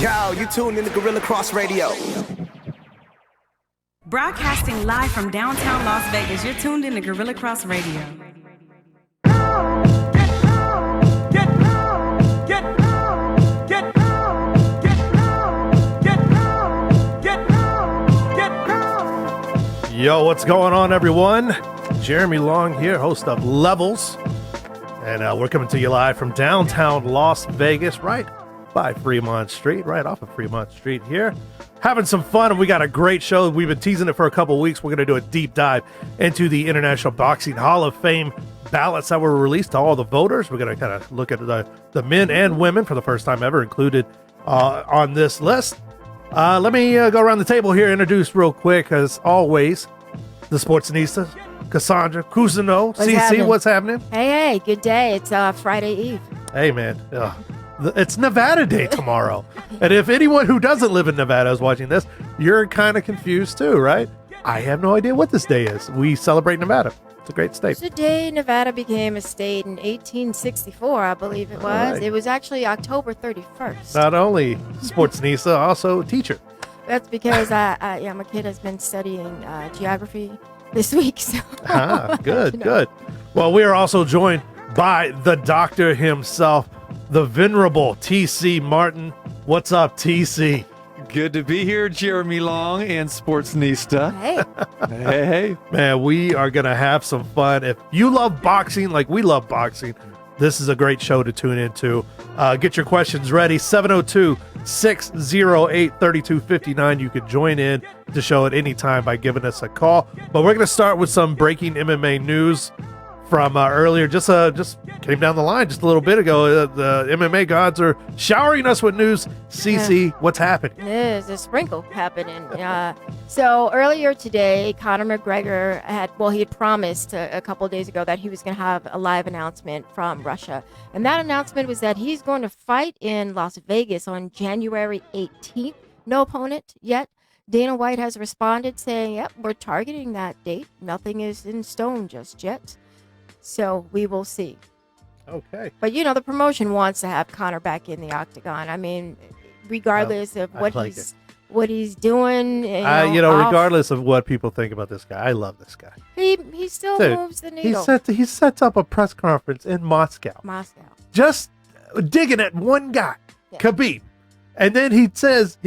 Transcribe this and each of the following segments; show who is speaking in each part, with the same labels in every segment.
Speaker 1: Yo, you tuned in to Guerilla Cross Radio.
Speaker 2: Broadcasting live from downtown Las Vegas, you're tuned in to Guerilla Cross Radio.
Speaker 3: Yo, what's going on, everyone? Jeremy Long here, host of Levels. And we're coming to you live from downtown Las Vegas, right by Fremont Street, right off of Fremont Street here. Having some fun, and we got a great show. We've been teasing it for a couple weeks. We're going to do a deep dive into the International Boxing Hall of Fame ballots that were released to all the voters. We're going to kind of look at the men and women for the first time ever included on this list. Let me go around the table here, introduce real quick, as always, the Sportsnista, Cassandra, Cousineau, CC, what's happening?
Speaker 4: Hey, good day. It's Friday Eve.
Speaker 3: Hey, man. It's Nevada Day tomorrow. And if anyone who doesn't live in Nevada is watching this, you're kind of confused too, right? I have no idea what this day is. We celebrate Nevada. It's a great state.
Speaker 4: It's the day Nevada became a state in 1864, I believe it was. Right. It was actually October 31st.
Speaker 3: Not only Sportsnista, also teacher.
Speaker 4: That's because my kid has been studying geography this week. So
Speaker 3: good. Well, we are also joined by the doctor himself, the venerable TC Martin. What's up, TC?
Speaker 5: Good to be here, Jeremy Long and Sportsnista.
Speaker 4: Hey.
Speaker 3: Man, we are going to have some fun. If you love boxing like we love boxing, this is a great show to tune into. Get your questions ready. 702-608-3259. You can join in the show at any time by giving us a call. But we're going to start with some breaking MMA news from earlier. Just came down the line just a little bit ago. The MMA gods are showering us with news. CC, what's happening?
Speaker 4: There's a sprinkle happening. So earlier today, Conor McGregor he had promised a couple of days ago that he was going to have a live announcement from Russia. And that announcement was that he's going to fight in Las Vegas on January 18th. No opponent yet. Dana White has responded saying, yep, we're targeting that date. Nothing is in stone just yet. So we will see.
Speaker 3: Okay.
Speaker 4: But, the promotion wants to have Conor back in the octagon. I mean, regardless of what he's doing.
Speaker 3: Regardless of what people think about this guy, I love this guy.
Speaker 4: He still moves the needle.
Speaker 3: He sets up a press conference in Moscow. Just digging at one guy, Khabib. And then he turns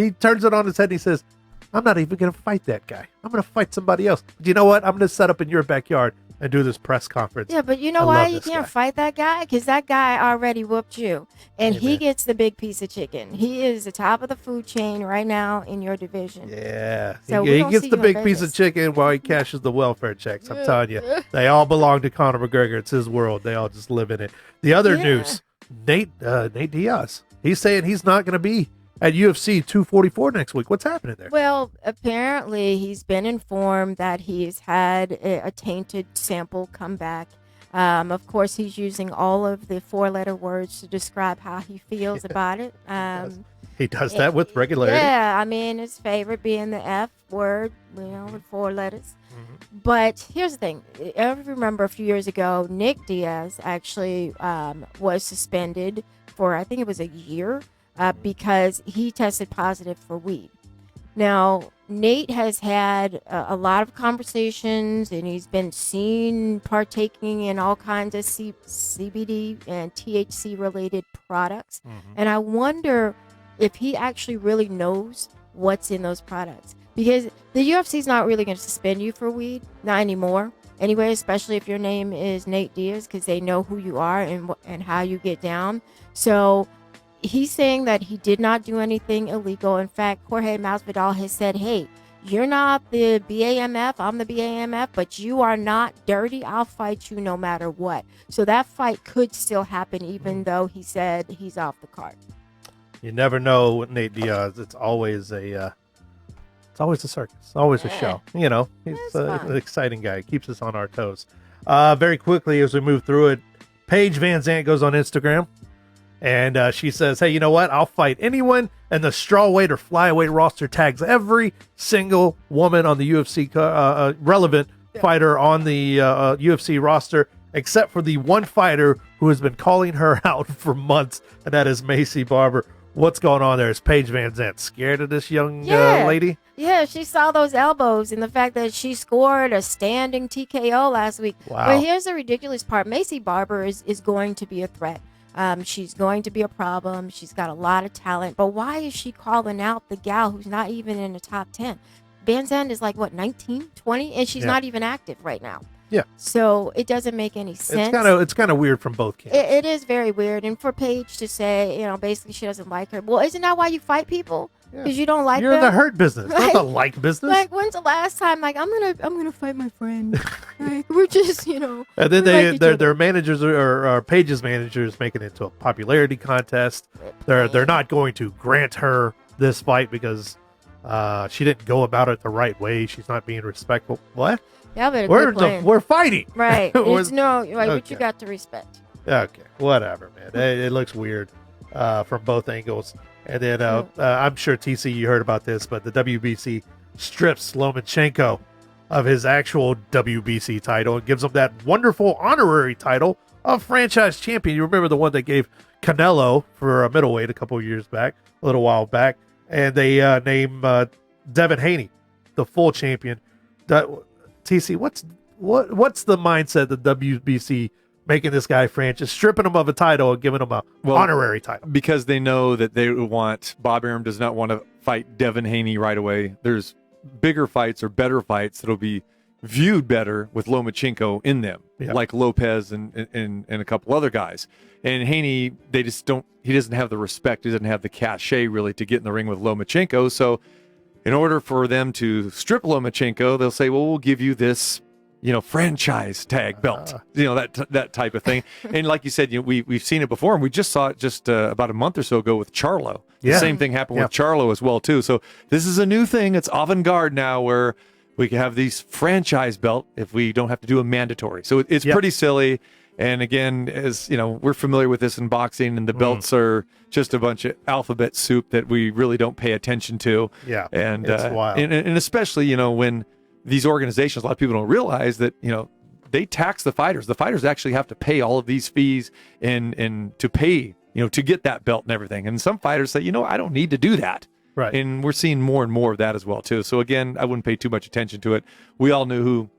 Speaker 3: it on his head and he says, I'm not even going to fight that guy. I'm going to fight somebody else. But you know what? I'm going to set up in your backyard and do this press conference.
Speaker 4: Yeah, but you know why you can't fight that guy? Because that guy already whooped you. And he gets the big piece of chicken. He is the top of the food chain right now in your division.
Speaker 3: Yeah.
Speaker 4: So
Speaker 3: he gets the big piece of chicken while he cashes the welfare checks. I'm telling you, they all belong to Conor McGregor. It's his world. They all just live in it. The other news, Nate Diaz. He's saying he's not going to be at UFC 244 next week. What's happening there?
Speaker 4: Well, apparently he's been informed that he's had a tainted sample come back. Of course, he's using all of the four-letter words to describe how he feels about it.
Speaker 3: He does that with regularity.
Speaker 4: Yeah, I mean, his favorite being the F word, with 4 letters. Mm-hmm. But here's the thing. I remember a few years ago, Nick Diaz actually was suspended for, I think it was a year, because he tested positive for weed. Now, Nate has had a lot of conversations, and he's been seen partaking in all kinds of CBD and THC-related products. Mm-hmm. And I wonder if he actually really knows what's in those products. Because the UFC's not really going to suspend you for weed, not anymore. Anyway, especially if your name is Nate Diaz, because they know who you are and how you get down. So he's saying that he did not do anything illegal. In fact, Jorge Masvidal has said, hey, you're not the BAMF, I'm the BAMF, but you are not dirty. I'll fight you no matter what. So that fight could still happen, even though he said he's off the card.
Speaker 3: You never know with Nate Diaz. It's always a circus, always a show. He's an exciting guy. He keeps us on our toes. Very quickly as we move through it, Paige Van Zandt goes on Instagram. And she says, hey, you know what? I'll fight anyone. And the strawweight or flyweight roster tags every single woman on the UFC relevant fighter on the UFC roster, except for the one fighter who has been calling her out for months, and that is Macy Barber. What's going on there? Is Paige Van Zandt scared of this young lady?
Speaker 4: Yeah, she saw those elbows and the fact that she scored a standing TKO last week.
Speaker 3: Wow.
Speaker 4: But here's the ridiculous part. Macy Barber is going to be a threat. She's going to be a problem. She's got a lot of talent. But why is she calling out the gal who's not even in the top 10? Van Zandt is like, what, 19, 20? And she's not even active right now.
Speaker 3: Yeah.
Speaker 4: So it doesn't make any sense.
Speaker 3: It's kind of weird from both camps.
Speaker 4: It is very weird. And for Paige to say, basically she doesn't like her. Well, isn't that why you fight people? Because you don't like
Speaker 3: You're
Speaker 4: them?
Speaker 3: in the hurt business, not the like business.
Speaker 4: Like, when's the last time? Like, I'm gonna fight my friend. Like, we're just,
Speaker 3: And then their managers or Paige's managers making it into a popularity contest. They're not going to grant her this fight because she didn't go about it the right way. She's not being respectful. What?
Speaker 4: Yeah, but
Speaker 3: we're fighting.
Speaker 4: Right. But you got to respect.
Speaker 3: Okay, whatever, man. It looks weird from both angles. And then I'm sure, TC, you heard about this, but the WBC strips Lomachenko of his actual WBC title and gives him that wonderful honorary title of franchise champion. You remember the one they gave Canelo for a middleweight a little while back, and they named Devin Haney the full champion. TC, what's the mindset of the WBC making this guy franchise, stripping him of a title and giving him a honorary title?
Speaker 5: Because they know that Bob Arum does not want to fight Devin Haney right away. There's bigger fights or better fights that'll be viewed better with Lomachenko in them, like Lopez and a couple other guys. And Haney, he doesn't have the respect, he doesn't have the cachet really to get in the ring with Lomachenko. So in order for them to strip Lomachenko, they'll say, well, we'll give you this, franchise tag belt, that type of thing. And like you said, we've seen it before, and we just saw it just about a month or so ago with Charlo. The same thing happened with Charlo as well, too. So this is a new thing. It's avant-garde now where we can have these franchise belt if we don't have to do a mandatory. So it's pretty silly. And again, as we're familiar with this in boxing, and the belts are just a bunch of alphabet soup that we really don't pay attention to.
Speaker 3: Yeah,
Speaker 5: and
Speaker 3: it's wild.
Speaker 5: And especially when these organizations, a lot of people don't realize that they tax the fighters. The fighters actually have to pay all of these fees and to pay to get that belt and everything. And some fighters say, I don't need to do that.
Speaker 3: Right.
Speaker 5: And we're seeing more and more of that as well too. So again, I wouldn't pay too much attention to it. We all knew who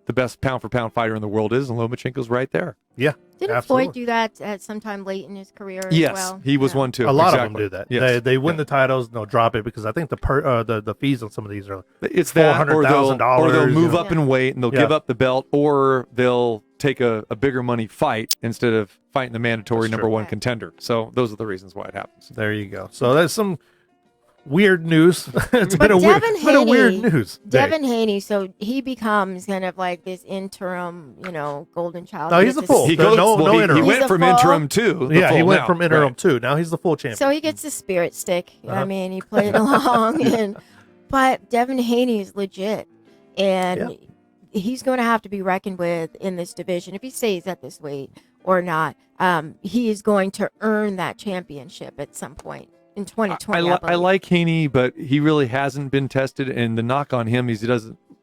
Speaker 5: the best pound for pound fighter in the world is, and Lomachenko's right there.
Speaker 3: Yeah.
Speaker 4: Didn't Floyd do that at some time late in his career as well?
Speaker 5: Yes, he was one too.
Speaker 3: A lot of them do that.
Speaker 5: Yes.
Speaker 3: They win the titles and they'll drop it because I think the fees on some of these are
Speaker 5: it's $400,000, or they'll move up in weight and they'll give up the belt, or they'll take a bigger money fight instead of fighting the mandatory number one contender. So those are the reasons why it happens.
Speaker 3: There you go. So there's some weird news. It's been a weird news.
Speaker 4: Devin Haney, so he becomes kind of like this interim, golden child.
Speaker 3: No, he's the full.
Speaker 5: He went from interim too.
Speaker 3: Yeah, he went from interim too. Now he's the full champion.
Speaker 4: So he gets the spirit stick. I mean, he played along, but Devin Haney is legit, and he's going to have to be reckoned with in this division if he stays at this weight or not. He is going to earn that championship at some point in 2020.
Speaker 5: I like Haney, but he really hasn't been tested, and the knock on him is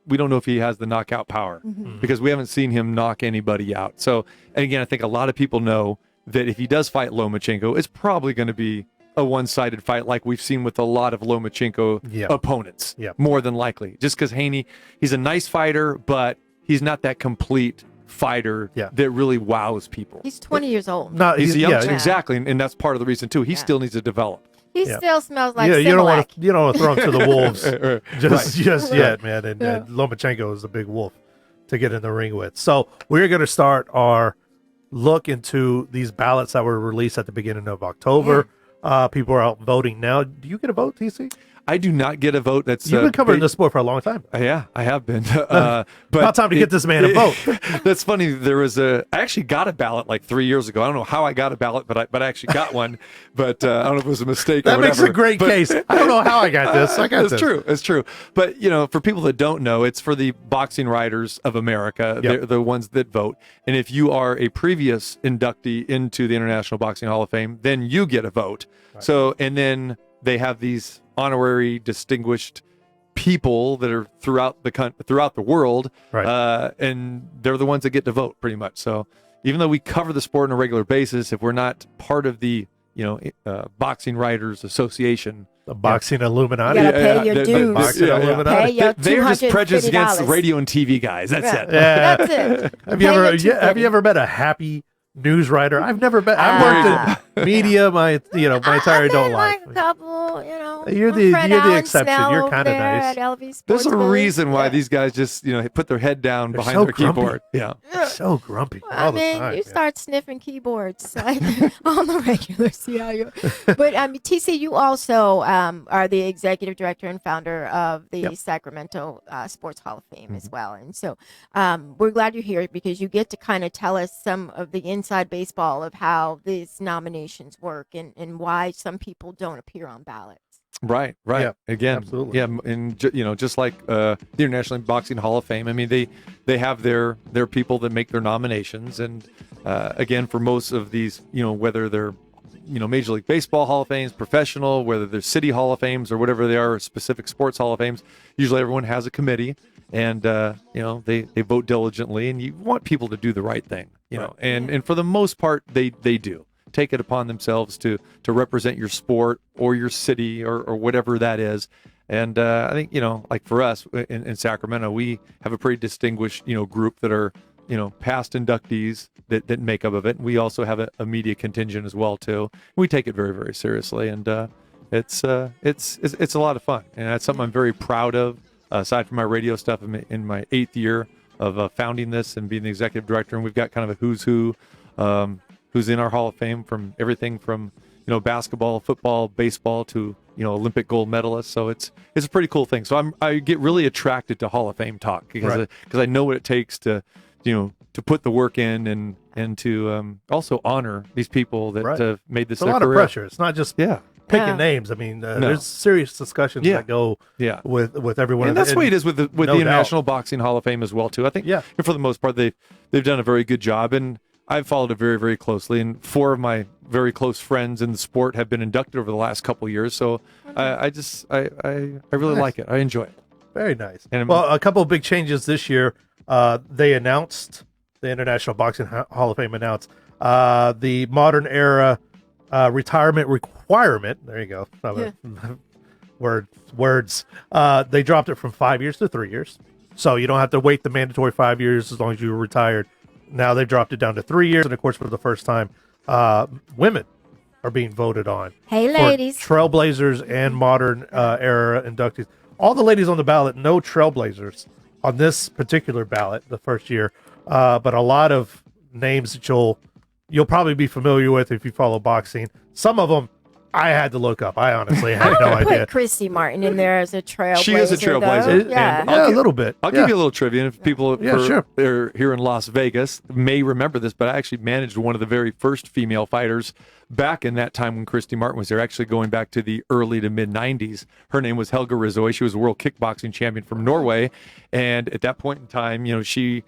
Speaker 5: we don't know if he has the knockout power because we haven't seen him knock anybody out. So, and again, I think a lot of people know that if he does fight Lomachenko, it's probably going to be a one-sided fight like we've seen with a lot of Lomachenko opponents, more than likely. Just because Haney, he's a nice fighter, but he's not that complete fighter that really wows people.
Speaker 4: He's 20 years old.
Speaker 3: No,
Speaker 5: he's young, exactly, and that's part of the reason too. He still needs to develop.
Speaker 4: He still smells like
Speaker 3: you don't want to throw him to the wolves just yet, man. And Lomachenko is a big wolf to get in the ring with. So we're going to start our look into these ballots that were released at the beginning of October. People are out voting now. Do you get a vote, TC?
Speaker 5: I do not get a vote. You've
Speaker 3: been covering this sport for a long time.
Speaker 5: Yeah, I have been. But
Speaker 3: about time to get this man a vote.
Speaker 5: That's funny. I actually got a ballot like 3 years ago. I don't know how I got a ballot, but I actually got one. But I don't know if it was a mistake.
Speaker 3: That
Speaker 5: or whatever.
Speaker 3: makes a great case. I don't know how I got this.
Speaker 5: It's true. It's true. But for people that don't know, it's for the Boxing Writers of America. They're the ones that vote. And if you are a previous inductee into the International Boxing Hall of Fame, then you get a vote. Right. So, and then they have these honorary distinguished people that are throughout the world, and they're the ones that get to vote pretty much. So even though we cover the sport on a regular basis, if we're not part of the Boxing Writers Association.
Speaker 3: The Boxing Illuminati.
Speaker 4: You gotta pay your dues.
Speaker 3: Boxing Illuminati.
Speaker 4: Pay your
Speaker 5: They're just prejudiced against
Speaker 4: $250.
Speaker 5: radio and TV guys. That's it.
Speaker 3: Yeah.
Speaker 4: That's it.
Speaker 3: Have you ever met a happy news writer? I've never been. I've worked in media my entire adult life.
Speaker 4: Like a couple,
Speaker 3: You're
Speaker 4: my
Speaker 3: the
Speaker 4: friend
Speaker 3: exception.
Speaker 4: Alan Snell
Speaker 3: You're
Speaker 4: over
Speaker 3: kind of
Speaker 4: there
Speaker 3: nice.
Speaker 4: at LV
Speaker 5: There's a
Speaker 4: Sportsbook.
Speaker 5: reason why
Speaker 4: Yeah.
Speaker 5: these guys just put their head down
Speaker 3: They're
Speaker 5: behind
Speaker 3: so
Speaker 5: their
Speaker 3: grumpy.
Speaker 5: keyboard. Yeah.
Speaker 3: So grumpy
Speaker 4: I
Speaker 3: all the
Speaker 4: mean,
Speaker 3: time.
Speaker 4: you start sniffing keyboards on the regular. See how you. But TC, you also are the executive director and founder of the Sacramento Sports Hall of Fame as well. And so we're glad you're here because you get to kind of tell us some of the inside baseball of how these nominations work and why some people don't appear on ballots.
Speaker 5: Right.
Speaker 3: Yeah,
Speaker 5: Again,
Speaker 3: absolutely.
Speaker 5: yeah, and just like the International Boxing Hall of Fame. I mean, they have their people that make their nominations, and again, for most of these, whether they're Major League Baseball Hall of Fames, professional, whether they're city Hall of Fames or whatever they are, specific sports Hall of Fames, usually everyone has a committee, and they vote diligently, and you want people to do the right thing, and for the most part, they do take it upon themselves to represent your sport or your city or whatever that is. And I think, like for us in Sacramento, we have a pretty distinguished, group that are, past inductees that make up of it. We also have a media contingent as well, too. We take it very, very seriously. And it's a lot of fun. And that's something I'm very proud of. Aside from my radio stuff, I'm in my 8th year of founding this and being the executive director. And we've got kind of a who's who, who's in our Hall of Fame, from everything from basketball, football, baseball to Olympic gold medalists. So it's a pretty cool thing. So I get really attracted to Hall of Fame talk because I know what it takes to put the work in and to also honor these people that have made this
Speaker 3: It's a lot
Speaker 5: career.
Speaker 3: of pressure. It's not just picking names. I mean, there's serious discussions that go with everyone.
Speaker 5: And that's the way it is with the International
Speaker 3: doubt.
Speaker 5: Boxing Hall of Fame as well too. I think for the most part they've done a very good job, and I've followed it very, very closely, and 4 of my very close friends in the sport have been inducted over the last couple of years. So I really like it. I enjoy it.
Speaker 3: Very nice.
Speaker 5: And
Speaker 3: well, a couple of big changes this year. They announced, the International Boxing Hall of Fame announced the modern era retirement requirement. There you go. Words. They dropped it from 5 years to 3 years. So you don't have to wait the mandatory 5 years as long as you were retired. Now they dropped it down to 3 years, and of course, for the first time, women are being voted on.
Speaker 4: Hey, ladies.
Speaker 3: Trailblazers and modern era inductees. All the ladies on the ballot, no trailblazers on this particular ballot, the first year, but a lot of names that you'll probably be familiar with if you follow boxing. Some of them I had to look up. I honestly had no idea.
Speaker 4: Put Christy Martin in there as a trailblazer.
Speaker 5: She is a trailblazer.
Speaker 4: Yeah.
Speaker 3: A little bit.
Speaker 5: I'll give you a little trivia. If people
Speaker 3: sure.
Speaker 5: are here in Las Vegas may remember this, but I actually managed one of the very first female fighters back in that time when Christy Martin was there, actually going back to the early to mid 90s. Her name was Helga Rizoy. She was a world kickboxing champion from Norway. And at that point in time, she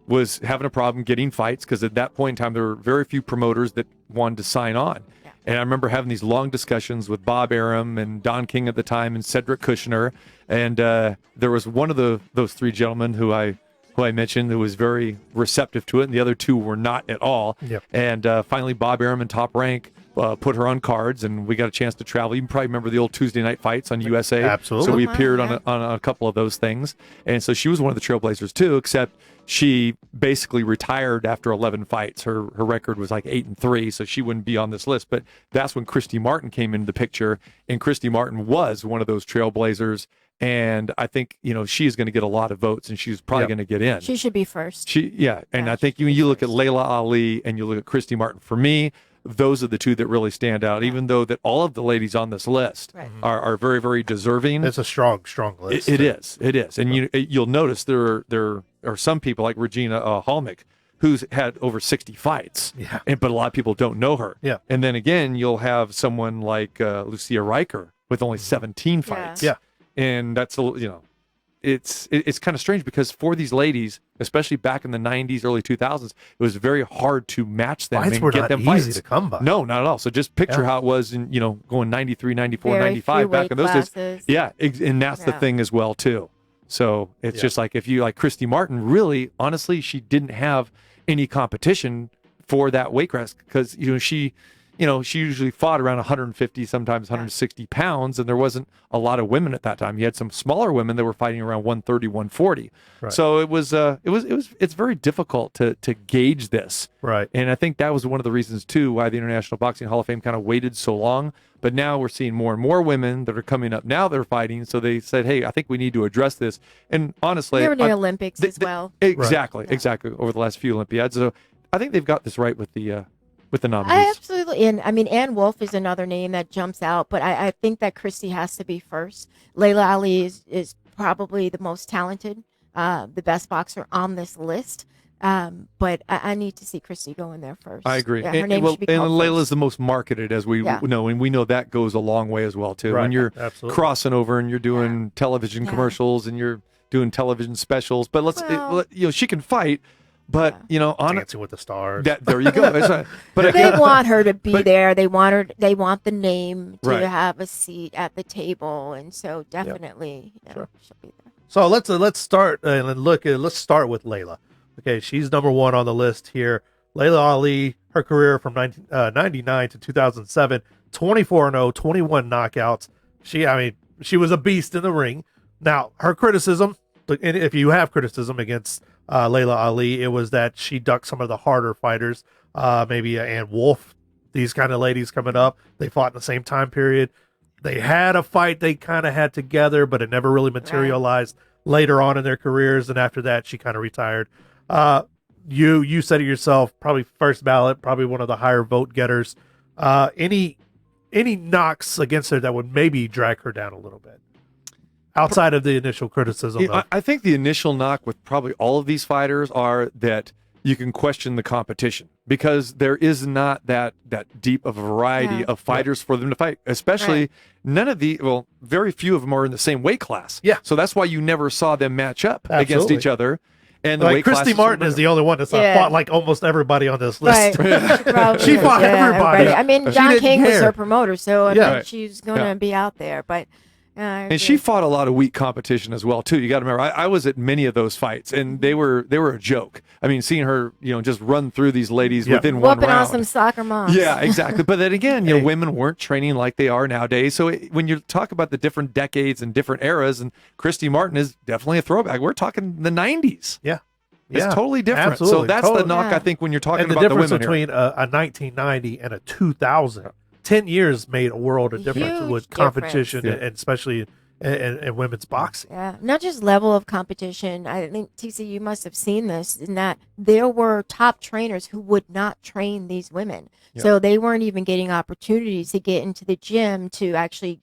Speaker 5: was having a problem getting fights because at that point in time, there were very few promoters that wanted to sign on. And I remember having these long discussions with Bob Arum and Don King at the time and Cedric Kushner. And there was one of those 3 gentlemen who I mentioned who was very receptive to it, and the other 2 were not at all.
Speaker 3: Yep.
Speaker 5: And finally, Bob Arum and Top Rank put her on cards, and we got a chance to travel. You can probably remember the old Tuesday night fights on USA.
Speaker 3: Absolutely.
Speaker 5: So we appeared on a couple of those things. And so she was one of the trailblazers too, except she basically retired after 11 fights. Her record was like 8-3, so she wouldn't be on this list. But that's when Christy Martin came into the picture, and Christy Martin was one of those trailblazers. And I think, she is going to get a lot of votes, and she's probably going to get in.
Speaker 4: She should be first.
Speaker 5: And I think you look at Layla Ali and you look at Christy Martin. For me, those are the 2 that really stand out, even though that all of the ladies on this list are very, very deserving.
Speaker 3: It's a strong list.
Speaker 5: It is. And you'll notice there are some people like Regina Halmick who's had over 60 fights.
Speaker 3: Yeah.
Speaker 5: But a lot of people don't know her.
Speaker 3: Yeah.
Speaker 5: And then again, you'll have someone like Lucia Riker with only 17 fights.
Speaker 3: Yeah.
Speaker 5: And that's it's kind of strange because for these ladies, especially back in the 90s, early 2000s, it was very hard to match them
Speaker 3: Fights
Speaker 5: and
Speaker 3: were
Speaker 5: get
Speaker 3: not
Speaker 5: them
Speaker 3: easy
Speaker 5: fights.
Speaker 3: to come by.
Speaker 5: No, not at all. So just picture how it was in, going 93, 94,
Speaker 4: Very
Speaker 5: 95
Speaker 4: few
Speaker 5: back
Speaker 4: weight
Speaker 5: in those
Speaker 4: classes.
Speaker 5: days. Yeah, and that's the thing as well too. So it's just like if you like Christy Martin, really, honestly, she didn't have any competition for that weight class because she she usually fought around 150, sometimes 160 pounds, and there wasn't a lot of women at that time. You had some smaller women that were fighting around 130, 140.
Speaker 3: Right.
Speaker 5: So it's very difficult to gauge this.
Speaker 3: Right.
Speaker 5: And I think that was one of the reasons too why the International Boxing Hall of Fame kind of waited so long. But now we're seeing more and more women that are coming up now that are fighting. So they said, hey, I think we need to address this. And honestly,
Speaker 4: They were in the Olympics as well.
Speaker 5: Exactly, exactly. Over the last few Olympiads. So I think they've got this right with the nominees.
Speaker 4: Absolutely. And I mean, Ann Wolfe is another name that jumps out, but I think that Christy has to be first. Layla Ali is probably the most talented, the best boxer on this list. But I need to see Christy go in there first.
Speaker 5: I agree.
Speaker 4: Yeah, her
Speaker 5: and
Speaker 4: name should be called
Speaker 5: Layla's
Speaker 4: first.
Speaker 5: the most marketed, as we know, and we know that goes a long way as well too.
Speaker 3: Right.
Speaker 5: When you're
Speaker 3: Absolutely.
Speaker 5: crossing over and you're doing television commercials and you're doing television specials, but she can fight. But on
Speaker 3: Dancing with the Stars.
Speaker 5: there you go. But
Speaker 4: They
Speaker 5: again,
Speaker 4: want her to be there. They want her. They want the name to
Speaker 5: Right.
Speaker 4: have a seat at the table, and so definitely,
Speaker 3: Sure.
Speaker 4: she'll be there.
Speaker 3: So let's start and look. Let's start with Layla. Okay, she's number one on the list here. Layla Ali, her career from 1999 to 2007, 24-0, 21 knockouts. She was a beast in the ring. Now, her criticism, and if you have criticism against Layla Ali, it was that she ducked some of the harder fighters, maybe Ann Wolfe, these kind of ladies coming up. They fought in the same time period. They had a fight they kind of had together, but it never really materialized later on in their careers. And after that, she kind of retired. You said it yourself, probably first ballot, probably one of the higher vote getters. Any knocks against her that would maybe drag her down a little bit outside of the initial criticism?
Speaker 5: I think the initial knock with probably all of these fighters are that you can question the competition because there is not that deep of a variety of fighters for them to fight, especially very few of them are in the same weight class.
Speaker 3: Yeah.
Speaker 5: So that's why you never saw them match up against each other. And the weight
Speaker 3: Christy Martin is the only one that's not fought like almost everybody on this list.
Speaker 4: Right.
Speaker 3: She fought everybody.
Speaker 4: I mean,
Speaker 3: She
Speaker 4: John
Speaker 3: didn't
Speaker 4: King was
Speaker 3: care.
Speaker 4: her promoter, so I
Speaker 3: Yeah.
Speaker 4: mean, she's going to be out there. But
Speaker 5: and she fought a lot of weak competition as well too. You got to remember, I was at many of those fights, and they were a joke. I mean, seeing her, just run through these ladies within one
Speaker 4: whooping
Speaker 5: round.
Speaker 4: on some soccer moms.
Speaker 5: Yeah, exactly. But then again, women weren't training like they are nowadays. So when you talk about the different decades and different eras, and Christy Martin is definitely a throwback. We're talking the 90s.
Speaker 3: Yeah.
Speaker 5: It's totally different.
Speaker 3: Absolutely.
Speaker 5: So that's the knock, I think, when you're talking
Speaker 3: And the
Speaker 5: about the
Speaker 3: difference
Speaker 5: women
Speaker 3: between a 1990 and a 2000, 10 years made a world of difference
Speaker 4: Huge
Speaker 3: with competition,
Speaker 4: difference.
Speaker 3: and especially in women's boxing.
Speaker 4: Yeah, not just level of competition. I think, TC, you must have seen this, in that there were top trainers who would not train these women. So they weren't even getting opportunities to get into the gym to actually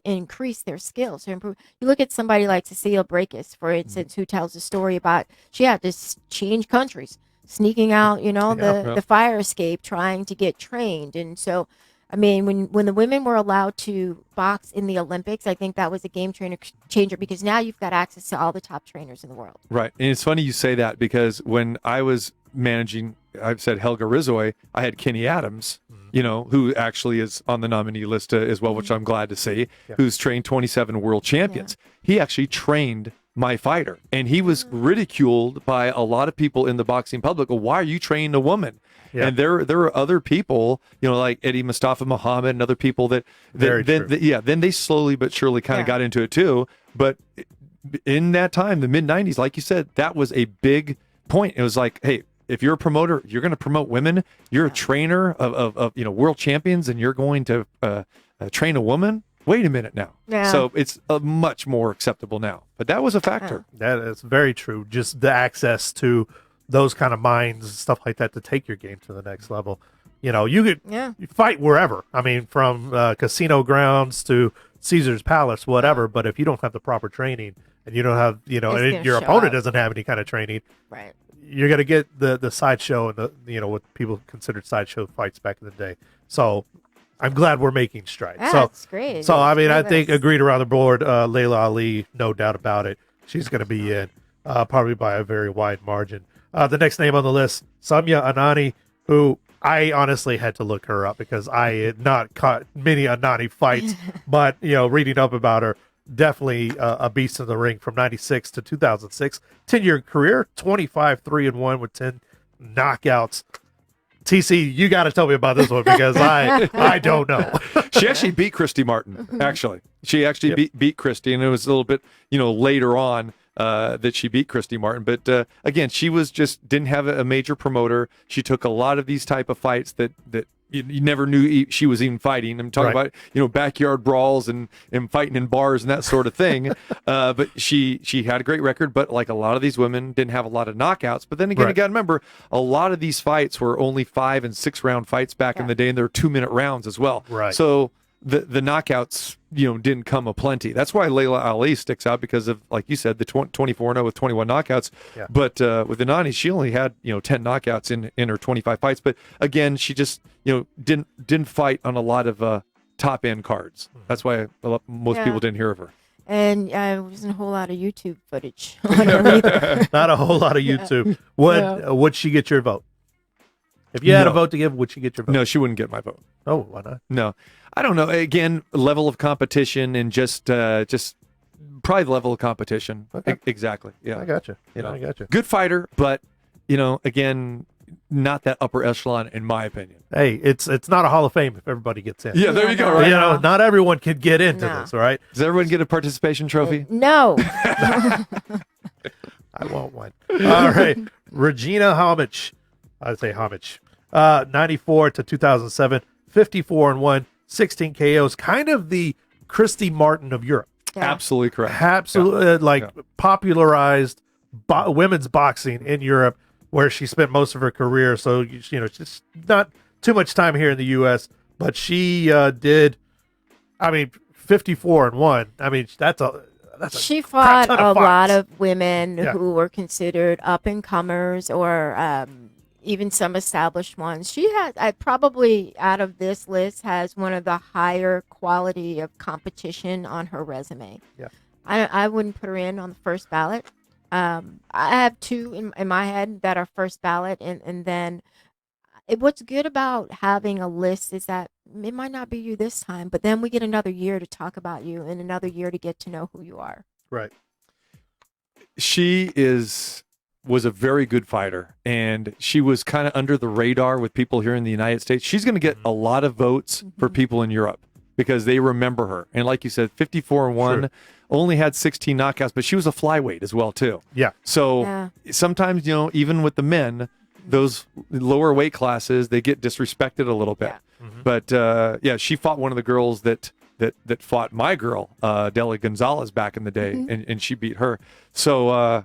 Speaker 4: increase their skills to improve. You look at somebody like Cecile Brækhus, for instance, who tells a story about she had to change countries, sneaking out, the fire escape, trying to get trained. And so, I mean, when the women were allowed to box in the Olympics, I think that was a game changer because now you've got access to all the top trainers in the world.
Speaker 5: Right. And it's funny you say that because when I was managing, I've said Helga Rizoy, I had Kenny Adams, who actually is on the nominee list as well, which I'm glad to see, who's trained 27 world champions. He actually trained my fighter, and he was ridiculed by a lot of people in the boxing public. Well, why are you training a woman? Yeah. And there are other people, like Eddie Mustafa Muhammad and other people that then they slowly but surely kind of got into it too. But in that time, the mid 90s, like you said, that was a big point. It was like, hey, if you're a promoter, you're going to promote women. You're a trainer of world champions, and you're going to train a woman. Wait a minute now.
Speaker 4: Yeah.
Speaker 5: So it's much more acceptable now. But that was a factor.
Speaker 3: That is very true. Just the access to those kind of minds and stuff like that to take your game to the next level. You could fight wherever. I mean, from casino grounds to Caesar's Palace, whatever. But if you don't have the proper training and you don't have, and your opponent doesn't have any kind of training,
Speaker 4: right?
Speaker 3: You're going to get the sideshow and what people considered sideshow fights back in the day. So I'm glad we're making strides.
Speaker 4: That's great.
Speaker 3: So, I mean, I think agreed around the board, Layla Ali, no doubt about it. She's going to be in probably by a very wide margin. The next name on the list, Samia Anani, who I honestly had to look her up because I had not caught many Anani fights, but, reading up about her, definitely a beast in the ring from 96 to 2006. 10-year career, 25-3-1 with 10 knockouts. TC, you got to tell me about this one because I don't know.
Speaker 5: She actually beat Christy Martin. Actually, she actually beat Christy, and it was a little bit later on that she beat Christy Martin. But again, she was just didn't have a major promoter. She took a lot of these type of fights that you never knew she was even fighting. I'm talking about backyard brawls and fighting in bars and that sort of thing. But she had a great record. But like a lot of these women, didn't have a lot of knockouts. But then again, you got to remember a lot of these fights were only 5 and 6 round fights back in the day, and they're 2-minute rounds as well.
Speaker 3: Right.
Speaker 5: So the knockouts didn't come aplenty. That's why Layla Ali sticks out because of, like you said, the 24-0 with 21 knockouts. Yeah. But with Inani, she only had 10 knockouts in her 25 fights. But again, she just didn't fight on a lot of top end cards. That's why most people didn't hear of her.
Speaker 4: And there wasn't a whole lot of YouTube footage on her either.
Speaker 3: Not a whole lot of YouTube. Would she get your vote? If you had a vote to give, would she get your vote?
Speaker 5: No, she wouldn't get my vote.
Speaker 3: Oh, why not?
Speaker 5: No, I don't know. Again, level of competition and just probably the level of competition.
Speaker 3: Okay.
Speaker 5: Exactly. Yeah,
Speaker 3: I got you. I got you.
Speaker 5: Good fighter, but again, not that upper echelon in my opinion.
Speaker 3: Hey, it's not a Hall of Fame if everybody gets in.
Speaker 5: Yeah, there you go. Right.
Speaker 3: Not everyone can get into this. All right.
Speaker 5: Does everyone get a participation trophy?
Speaker 4: No.
Speaker 3: I want one. All right, Regina Homage. I'd say Homage. 94 to 2007, 54-1, 16 KOs. Kind of the Christy Martin of Europe.
Speaker 4: Yeah.
Speaker 5: Absolutely correct.
Speaker 3: Absolutely, popularized women's boxing in Europe, where she spent most of her career. So just not too much time here in the U.S. But she did. 54-1.
Speaker 4: She fought a lot of women who were considered up and comers or even some established ones. She had, probably out of this list, has one of the higher quality of competition on her resume.
Speaker 3: Yeah,
Speaker 4: I wouldn't put her in on the first ballot. I have 2 in my head that are first ballot, and then what's good about having a list is that it might not be you this time, but then we get another year to talk about you and another year to get to know who you are.
Speaker 3: Right.
Speaker 5: She was a very good fighter, and she was kind of under the radar with people here in the United States. She's going to get a lot of votes for people in Europe because they remember her. And like you said, 54-1, only had 16 knockouts, but she was a flyweight as well too.
Speaker 3: Yeah.
Speaker 5: So sometimes, even with the men, those lower weight classes, they get disrespected a little bit.
Speaker 3: Yeah.
Speaker 5: But she fought one of the girls that fought my girl, Deli Gonzalez, back in the day, and she beat her. So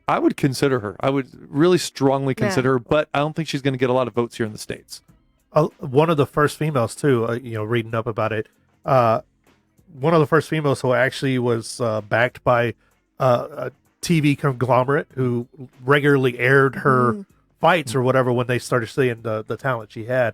Speaker 5: I would consider her. I would really strongly consider her, but I don't think she's going to get a lot of votes here in the States.
Speaker 3: One of the first females too, reading up about it, one of the first females who actually was backed by a TV conglomerate who regularly aired her fights or whatever when they started seeing the talent she had,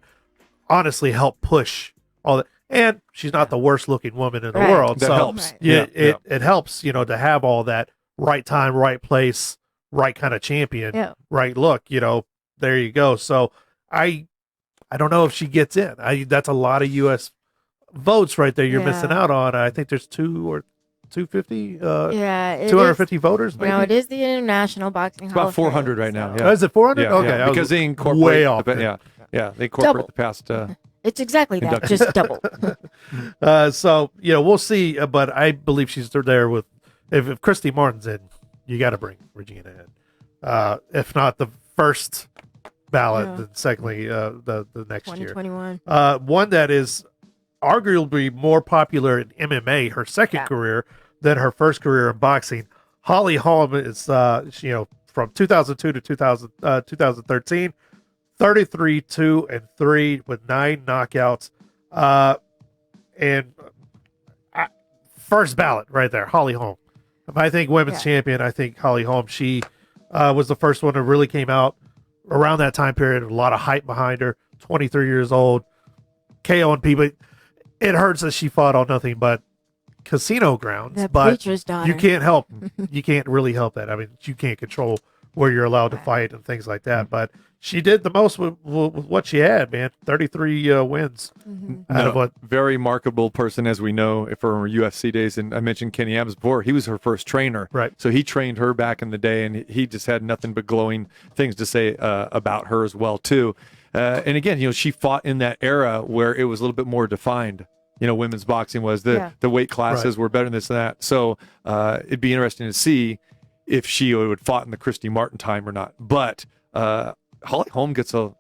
Speaker 3: honestly helped push all that. And she's not the worst looking woman in the world.
Speaker 5: That helps.
Speaker 3: It helps, to have all that right time, right place, right kind of champion, right look, there you go. So I don't know if she gets in. That's a lot of U.S. votes right there you're missing out on. I think there's 250 voters. Maybe?
Speaker 4: It is the International Boxing Hall
Speaker 5: about 400 right now. Yeah.
Speaker 3: Oh, is it 400?
Speaker 5: Yeah,
Speaker 3: okay,
Speaker 5: because they incorporate
Speaker 3: way off.
Speaker 5: They incorporate the past.
Speaker 4: It's exactly that, just double.
Speaker 3: So we'll see. But I believe she's there with. If Christy Martin's in, you got to bring Regina in. If not the first ballot, then secondly the next year. 2021. One that is arguably more popular in MMA, her second career, than her first career in boxing. Holly Holm is from 2002 to 2013, 33-2-3 with 9 knockouts. And first ballot right there, Holly Holm. If I think women's champion, I think Holly Holm. She was the first one that really came out around that time period. A lot of hype behind her. 23 years old, KOing people. It hurts that she fought on nothing but casino grounds.
Speaker 4: The
Speaker 3: but
Speaker 4: preacher's daughter.
Speaker 3: you can't help. You can't really help that. You can't control where you're allowed to fight and things like that. But she did the most with what she had, man. 33 wins out of what.
Speaker 5: Very marketable person, as we know from her UFC days. And I mentioned Kenny Adams before. He was her first trainer.
Speaker 3: Right.
Speaker 5: So he trained her back in the day, and he just had nothing but glowing things to say about her as well, too. And again, she fought in that era where it was a little bit more defined. Women's boxing was the weight classes were better than this and that. So it'd be interesting to see if she would have fought in the Christy Martin time or not. But Holly Holm gets a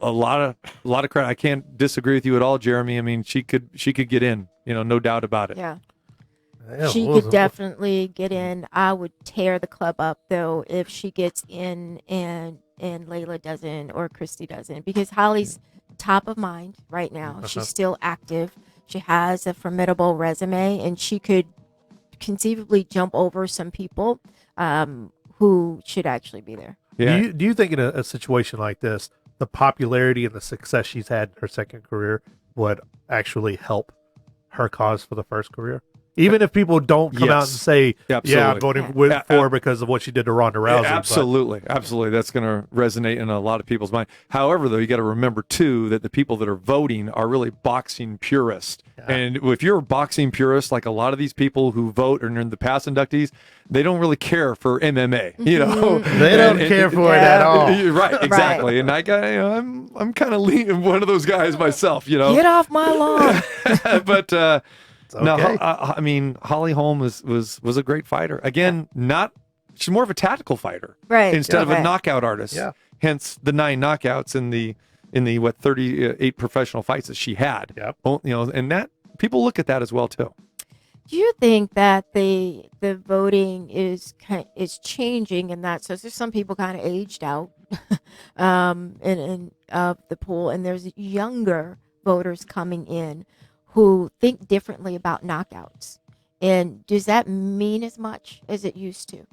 Speaker 5: lot of credit. I can't disagree with you at all, Jeremy. I mean, she could get in, no doubt about it.
Speaker 4: Yeah.
Speaker 3: Yeah,
Speaker 4: She could definitely get in. I would tear the club up though if she gets in and Layla doesn't or Christy doesn't, because Holly's top of mind right now. She's still active. She has a formidable resume, and she could conceivably jump over some people who should actually be there.
Speaker 5: Yeah.
Speaker 3: Do you think in a situation like this, the popularity and the success she's had in her second career would actually help her cause for the first career? Even if people don't come out and say, yeah, I'm voting for her because of what she did to Ronda Rousey.
Speaker 5: Absolutely. That's going to resonate in a lot of people's mind. However, though, you got to remember, too, that the people that are voting are really boxing purists. Yeah. And if you're a boxing purist, like a lot of these people who vote and are in the past inductees, they don't really care for MMA. They
Speaker 3: don't care for it at all.
Speaker 5: Right, exactly. And I'm kind of one of those guys myself.
Speaker 4: Get off my lawn.
Speaker 5: But.
Speaker 3: Okay.
Speaker 5: No, I mean, Holly Holm was a great fighter. Again, she's more of a tactical fighter,
Speaker 4: right?
Speaker 5: Instead of a knockout artist.
Speaker 3: Yeah.
Speaker 5: Hence the 9 knockouts in the 38 professional fights that she had.
Speaker 3: Yep.
Speaker 5: And that people look at that as well too.
Speaker 4: Do you think that the voting is changing in that? So there's some people kind of aged out, in the pool, and there's younger voters coming in who think differently about knockouts. And does that mean as much as it used to?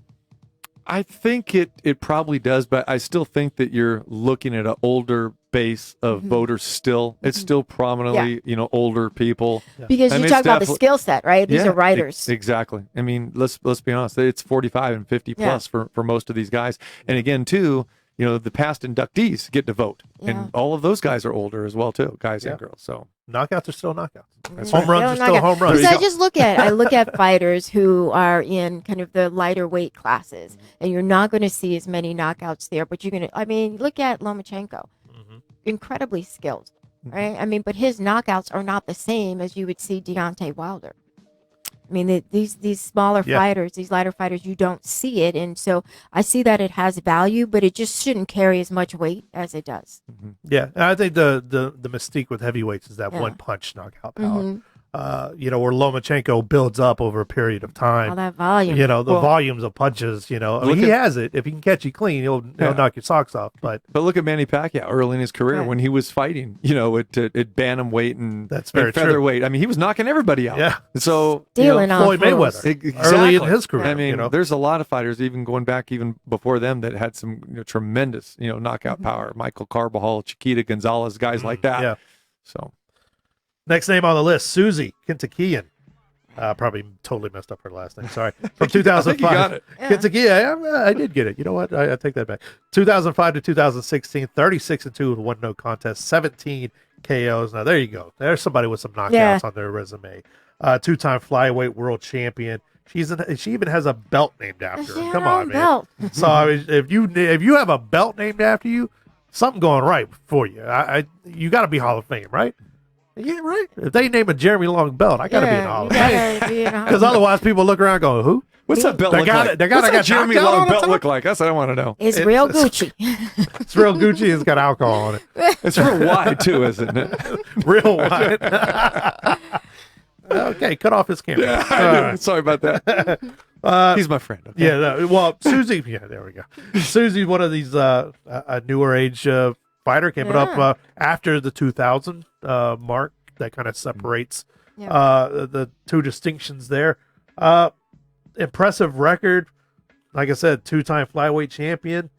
Speaker 5: I think it probably does, but I still think that you're looking at an older base of voters still. It's still prominently, older people.
Speaker 4: Yeah. Because you talk about the skill set, right? These are writers.
Speaker 5: Exactly. I mean, let's be honest. It's 45 and 50 plus for most of these guys. And again, too, the past inductees get to vote. Yeah. And all of those guys are older as well, too, guys and girls. So
Speaker 3: knockouts are still knockouts.
Speaker 4: Home
Speaker 3: runs are still home runs.
Speaker 4: So I look at fighters who are in kind of the lighter weight classes, and you're not going to see as many knockouts there, but you're going to, look at Lomachenko. Incredibly skilled, right? I mean, but his knockouts are not the same as you would see Deontay Wilder. I mean, these smaller fighters, these lighter fighters, you don't see it. And so I see that it has value, but it just shouldn't carry as much weight as it does.
Speaker 3: Yeah, and I think the mystique with heavyweights is that one punch knockout power. Where Lomachenko builds up over a period of time.
Speaker 4: All that volume.
Speaker 3: Volumes of punches, he has it. If he can catch you clean, he'll knock your socks off. But
Speaker 5: look at Manny Pacquiao early in his career when he was fighting, at bantamweight and featherweight. I mean, he was knocking everybody out.
Speaker 3: Yeah.
Speaker 5: So
Speaker 3: Floyd Mayweather early in his career.
Speaker 5: I mean, there's a lot of fighters, even going back even before them, that had some tremendous, knockout power. Michael Carbajal, Chiquita Gonzalez, guys like that. Yeah. So.
Speaker 3: Next name on the list, Susie Kintakian. Probably totally messed up her last name. Sorry. From 2005.
Speaker 5: You got it.
Speaker 3: Kintakian, I did get it. You know what? I take that back. 2005 to 2016, 36-2 with 1 no contest, 17 KOs. Now, there you go. There's somebody with some knockouts on their resume. 2-time flyweight world champion. She even has a belt named after her. Come on, man.
Speaker 4: Belt.
Speaker 3: So I mean, if you have a belt named after you, something going right for you. You got to be Hall of Fame, right? Yeah, right. If they name a Jeremy Long belt, I got to be in the Hall of Fame. Because otherwise people look around going, who?
Speaker 5: What's that belt look like? What's that Jeremy Long belt look like? That's what I want to know.
Speaker 4: It's real Gucci.
Speaker 3: It's real Gucci. It's got alcohol on it.
Speaker 5: It's real wide, too, isn't it?
Speaker 3: Real wide. Okay, cut off his camera.
Speaker 5: Yeah, I know. Sorry about that. He's my friend. Okay?
Speaker 3: Yeah, well, Susie, there we go. Susie's one of these a newer age fighter, came up after the 2000 mark. That kind of separates the two distinctions there. Impressive record. Like I said, 2-time flyweight champion.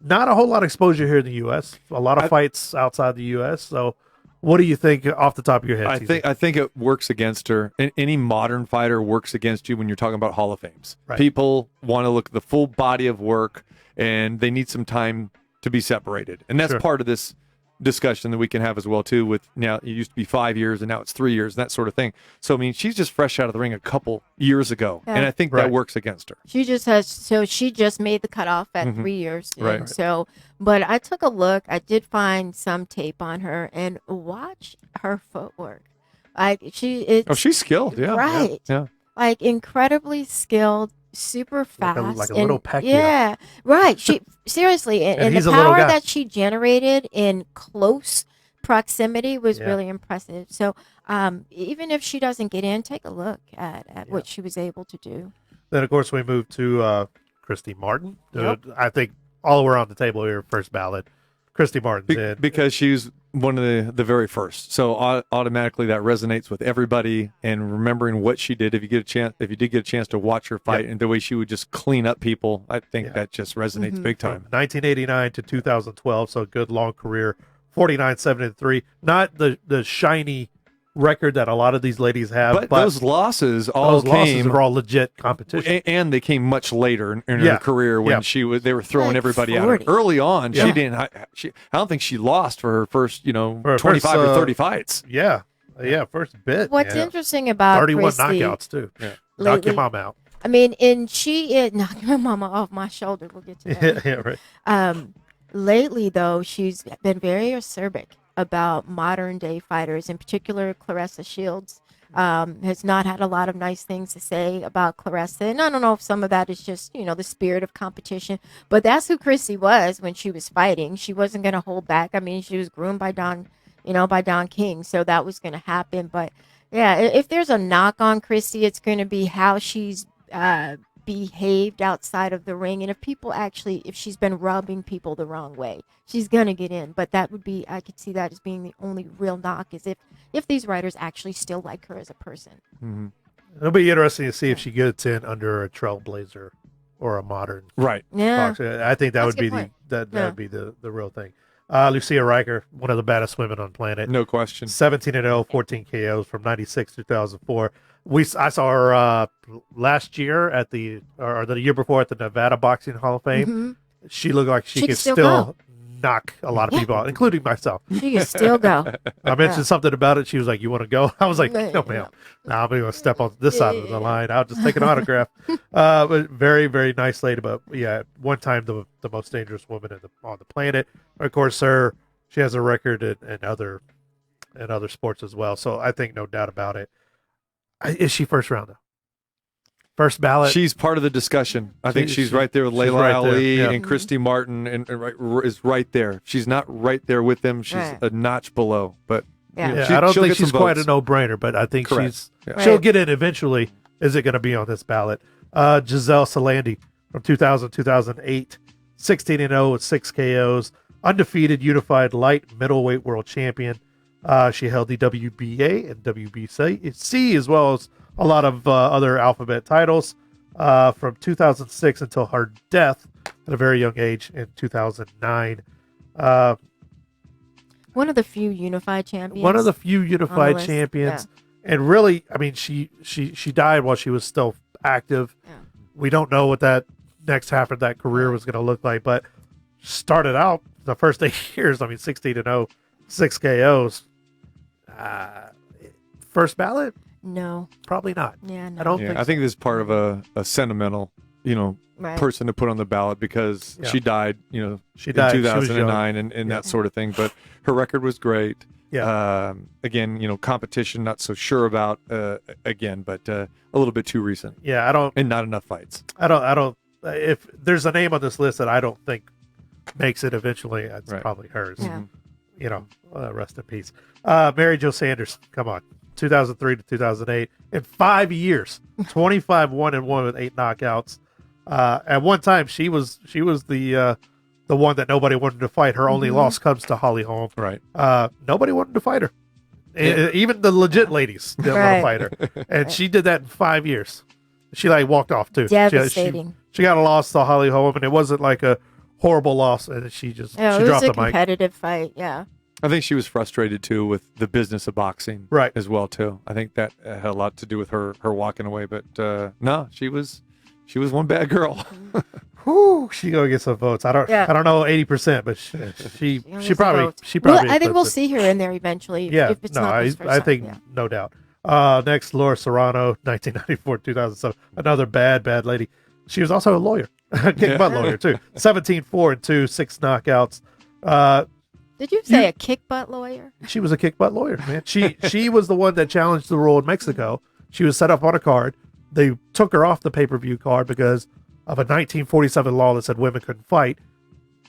Speaker 3: Not a whole lot of exposure here in the U.S. A lot of fights outside the U.S. So what do you think off the top of your head?
Speaker 5: I think it works against her. Any modern fighter works against you when you're talking about Hall of Fames. Right. People want to look at the full body of work. and they need some time to be separated. And that's
Speaker 3: Sure.
Speaker 5: part of this discussion that we can have as well too, with now it used to be 5 years and now it's 3 years, and that sort of thing. So I mean, she's just fresh out of the ring a couple years ago, and I think
Speaker 3: Right.
Speaker 5: that works against her.
Speaker 4: She just made the cutoff at 3 years.
Speaker 5: Right.
Speaker 4: And so, but I took a look. I did find some tape on her, and watch her footwork.
Speaker 5: She's skilled. Yeah.
Speaker 4: Right.
Speaker 5: Yeah.
Speaker 4: Like incredibly skilled, super fast.
Speaker 3: Like a little Pacquiao.
Speaker 4: Yeah, right. She seriously, and
Speaker 3: he's
Speaker 4: the
Speaker 3: a little
Speaker 4: power
Speaker 3: guy.
Speaker 4: that she generated in close proximity was
Speaker 3: Yeah.
Speaker 4: really impressive. So, even if she doesn't get in, take a look at what she was able to do.
Speaker 3: Then, of course, we move to Christy Martin.
Speaker 4: Yep.
Speaker 3: I think all we're on the table here, first ballot. Christy Martin's in.
Speaker 5: Because she's one of the very first, so automatically that resonates with everybody. And remembering what she did, if you did get a chance to watch her fight, and the way she would just clean up people, I think that just resonates big time.
Speaker 3: From 1989 to 2012, so a good long career. 49-7-3. Not the shiny record that a lot of these ladies have,
Speaker 5: But those losses all came,
Speaker 3: are all legit competition.
Speaker 5: and they came much later in her career when they were throwing
Speaker 4: Like
Speaker 5: everybody
Speaker 4: 40.
Speaker 5: out. Early on,
Speaker 3: Yeah.
Speaker 5: she didn't. I don't think she lost for her first,
Speaker 3: For her
Speaker 5: 25
Speaker 3: first,
Speaker 5: or 30 fights.
Speaker 3: Yeah, first bit.
Speaker 4: What's
Speaker 3: yeah.
Speaker 4: interesting about
Speaker 3: 31
Speaker 4: Christy,
Speaker 3: knockouts too.
Speaker 5: Yeah.
Speaker 3: Knock your
Speaker 4: lately-
Speaker 3: mom out.
Speaker 4: I mean, and she is knock my mama off my shoulder. We'll get to that.
Speaker 3: Yeah, right.
Speaker 4: Lately, though, she's been very acerbic about modern day fighters, in particular Claressa Shields. Has not had a lot of nice things to say about Claressa, and I don't know if some of that is just the spirit of competition, but that's who Christy was when she was fighting. She wasn't going to hold back. I mean, she was groomed by Don King, so that was going to happen. But yeah, if there's a knock on Christy, it's going to be how she's behaved outside of the ring, and if she's been rubbing people the wrong way, she's gonna get in. But I could see that as being the only real knock, is if these writers actually still like her as a person.
Speaker 5: Mm-hmm.
Speaker 3: It'll be interesting to see if she gets in under a trailblazer or a modern
Speaker 5: Right.
Speaker 4: Yeah,
Speaker 3: boxer. I think that
Speaker 4: That's
Speaker 3: would
Speaker 4: a
Speaker 3: be
Speaker 4: good
Speaker 3: that
Speaker 4: Yeah.
Speaker 3: would be the real thing. Lucia Riker, one of the baddest women on planet.
Speaker 5: No question.
Speaker 3: 17-0, 14 KOs from 96 to 2004. I saw her last year at the year before at the Nevada Boxing Hall of Fame.
Speaker 4: Mhm.
Speaker 3: She looked like she
Speaker 4: She
Speaker 3: could
Speaker 4: could still
Speaker 3: still knock a lot of people out, including myself.
Speaker 4: she can still go.
Speaker 3: I mentioned something about it. She was like, "You want to go?" I was like,
Speaker 4: Yeah.
Speaker 3: "No, ma'am. No, I'm going to step on this side of the line. I'll just take an autograph." But very, very nice lady. But yeah, one time the most dangerous woman on the planet. Of course, she has a record in other sports as well. So I think no doubt about it. Is she first round though? First ballot.
Speaker 5: She's part of the discussion. I think she's right there with
Speaker 3: she's
Speaker 5: Layla
Speaker 3: right there,
Speaker 5: Ali
Speaker 3: yeah.
Speaker 5: and Christy Martin, and is right there. She's not right there with them. She's
Speaker 4: Right.
Speaker 5: a notch below. But
Speaker 4: Yeah.
Speaker 3: Yeah,
Speaker 5: She-
Speaker 3: I don't
Speaker 5: she'll
Speaker 3: think
Speaker 5: get some
Speaker 3: she's quite a
Speaker 5: votes.
Speaker 3: no-brainer, but I think
Speaker 5: Correct. Yeah.
Speaker 3: she'll
Speaker 4: Right.
Speaker 3: get in eventually. Is it going to be on this ballot? Giselle Salandi from 2000, 2008, 16-0 with 6 KOs, undefeated unified light middleweight world champion. She held the WBA and WBC as well as a lot of other alphabet titles from 2006 until her death at a very young age in 2009.
Speaker 4: One of the few unified champions.
Speaker 3: One of the few unified
Speaker 4: list,
Speaker 3: champions, and really, I mean, she died while she was still active.
Speaker 4: Yeah.
Speaker 3: We don't know what that next half of that career was going to look like, but started out the first 8 years. I mean, 16-0, 6 KOs. First ballot,
Speaker 4: No.
Speaker 3: probably not.
Speaker 4: Yeah. No.
Speaker 3: I don't
Speaker 5: yeah,
Speaker 3: think.
Speaker 5: I think this is part of a sentimental,
Speaker 4: Right.
Speaker 5: person to put on the ballot because
Speaker 3: Yeah.
Speaker 5: she died,
Speaker 3: She
Speaker 5: in
Speaker 3: died. She was young.
Speaker 5: 2009 and that sort of thing. But her record was great.
Speaker 3: Yeah.
Speaker 5: Again, competition, not so sure about again, but a little bit too recent
Speaker 3: Yeah, I don't.
Speaker 5: and not enough fights.
Speaker 3: I don't. If there's a name on this list that I don't think makes it eventually, it's
Speaker 5: Right.
Speaker 3: probably hers.
Speaker 4: Yeah.
Speaker 3: Rest in peace. Mary Jo Sanders, come on. 2003 to 2008. In 5 years, 25-1-1 with 8 knockouts. At one time, she was the one that nobody wanted to fight. Her only loss comes to Holly Holm.
Speaker 5: Right.
Speaker 3: Nobody wanted to fight her. Even the legit ladies didn't want to fight her. And she did that in 5 years. She walked off too.
Speaker 4: Devastating.
Speaker 3: She got a loss to Holly Holm, and it wasn't like a horrible loss. And she
Speaker 4: Yeah,
Speaker 3: she
Speaker 4: it was
Speaker 3: dropped
Speaker 4: a
Speaker 3: the mic.
Speaker 4: competitive fight. Yeah.
Speaker 5: I think she was frustrated too with the business of boxing,
Speaker 3: Right.
Speaker 5: as well too. I think that had a lot to do with her walking away. But no, she was She was one bad girl.
Speaker 3: Whew, she gonna get some votes. I don't know 80%, but she probably
Speaker 4: Well, I think we'll
Speaker 3: eclipsed it.
Speaker 4: see her in there eventually.
Speaker 3: Yeah,
Speaker 4: if it's
Speaker 3: no,
Speaker 4: not this first
Speaker 3: I
Speaker 4: time.
Speaker 3: think
Speaker 4: Yeah.
Speaker 3: no doubt. Next, Laura Serrano, 1994, 2007, another bad lady. She was also a lawyer, kick butt lawyer too. 17-4-2, 6 knockouts.
Speaker 4: Did you say a kick butt lawyer?
Speaker 3: She was a kick butt lawyer, man. She was the one that challenged the rule in Mexico. She was set up on a card. They took her off the pay-per-view card because of a 1947 law that said women couldn't fight.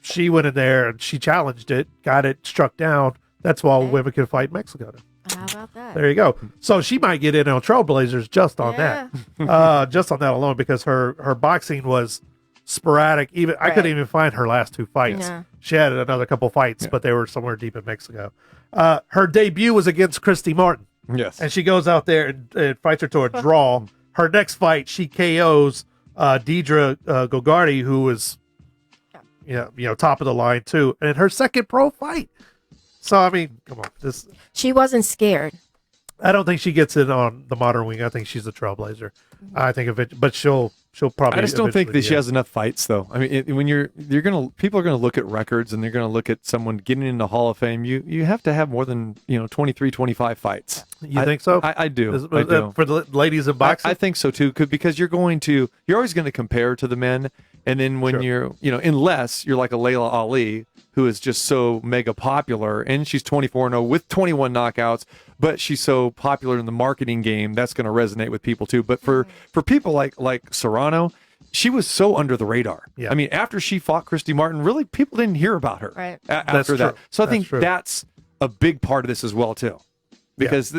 Speaker 3: She went in there and she challenged it, got it struck down. That's why women can fight in Mexico.
Speaker 4: How about that?
Speaker 3: There you go. So she might get in on Trailblazers just on that. Just on that alone, because her boxing was sporadic. Even I couldn't even find her last 2 fights.
Speaker 4: Yeah.
Speaker 3: She had another couple fights, but they were somewhere deep in Mexico. Her debut was against Christy Martin.
Speaker 5: Yes.
Speaker 3: And she goes out there and fights her to a draw. Her next fight, she KOs Deidre Gogarty, who was top of the line too. And her second pro fight. So I mean, come on,
Speaker 4: She wasn't scared.
Speaker 3: I don't think she gets in on the modern wing. I think she's a trailblazer. I think of it, but she'll probably.
Speaker 5: I just don't think that she
Speaker 3: yeah.
Speaker 5: has enough fights, though. I mean, when people are gonna look at records and they're gonna look at someone getting into Hall of Fame. You have to have more than 23, 25 fights.
Speaker 3: You think so?
Speaker 5: I do.
Speaker 3: I
Speaker 5: do.
Speaker 3: For the ladies in boxing,
Speaker 5: I think so too, because you're always going to compare to the men, and then when you're unless you're like a Layla Ali, who is just so mega popular, and she's 24-0 with 21 knockouts, but she's so popular in the marketing game, that's going to resonate with people too. But for people like Serrano, she was so under the radar.
Speaker 3: Yeah.
Speaker 5: I mean, after she fought Christy Martin, really people didn't hear about her after that.
Speaker 3: True.
Speaker 5: So I think
Speaker 3: true.
Speaker 5: that's a big part of this as well too, because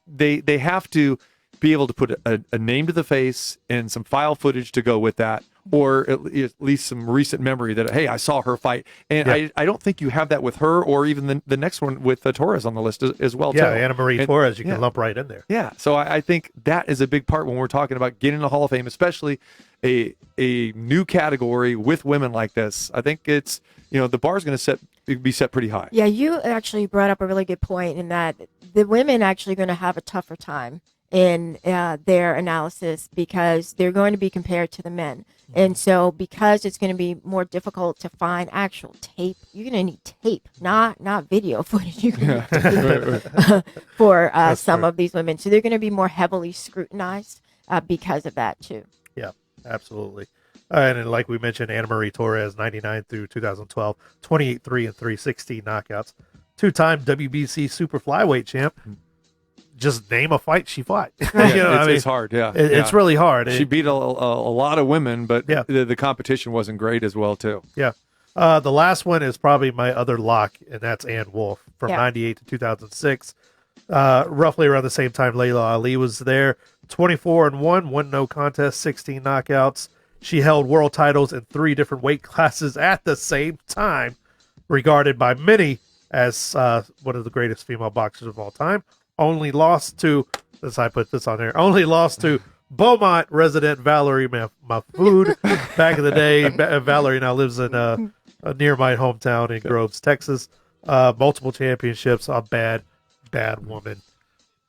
Speaker 5: they have to be able to put a name to the face and some file footage to go with that, or at least some recent memory that, hey, I saw her fight. And I don't think you have that with her, or even the next one with Torres on the list as well.
Speaker 3: Yeah,
Speaker 5: too.
Speaker 3: Anna Marie Torres, you can lump right in there.
Speaker 5: Yeah, so I think that is a big part when we're talking about getting in the Hall of Fame, especially a new category with women like this. I think it's, the bar's going to be set pretty high.
Speaker 4: Yeah, you actually brought up a really good point in that the women actually going to have a tougher time in their analysis because they're going to be compared to the men. And so because it's going to be more difficult to find actual tape, you're going to need tape, not video footage. You're going to need tape for some of these women. So they're going to be more heavily scrutinized because of that too.
Speaker 3: Yeah, absolutely. And like we mentioned, Anna Marie Torres, 99 through 2012, 28-3-3, 16 knockouts, 2-time WBC super flyweight champ. Just name a fight she fought.
Speaker 5: It's hard. Yeah,
Speaker 3: it's really hard.
Speaker 5: She beat a lot of women, but the competition wasn't great as well too.
Speaker 3: Yeah. The last one is probably my other lock, and that's Ann Wolfe from 98 to 2006. Roughly around the same time Layla Ali was there. 24-1, one no contest, 16 knockouts. She held world titles in 3 different weight classes at the same time, regarded by many as one of the greatest female boxers of all time. Only lost to, as I put this on there, Beaumont resident Valerie Mahfoud back in the day. Valerie now lives in near my hometown in Groves, Texas. Multiple championships. A bad woman.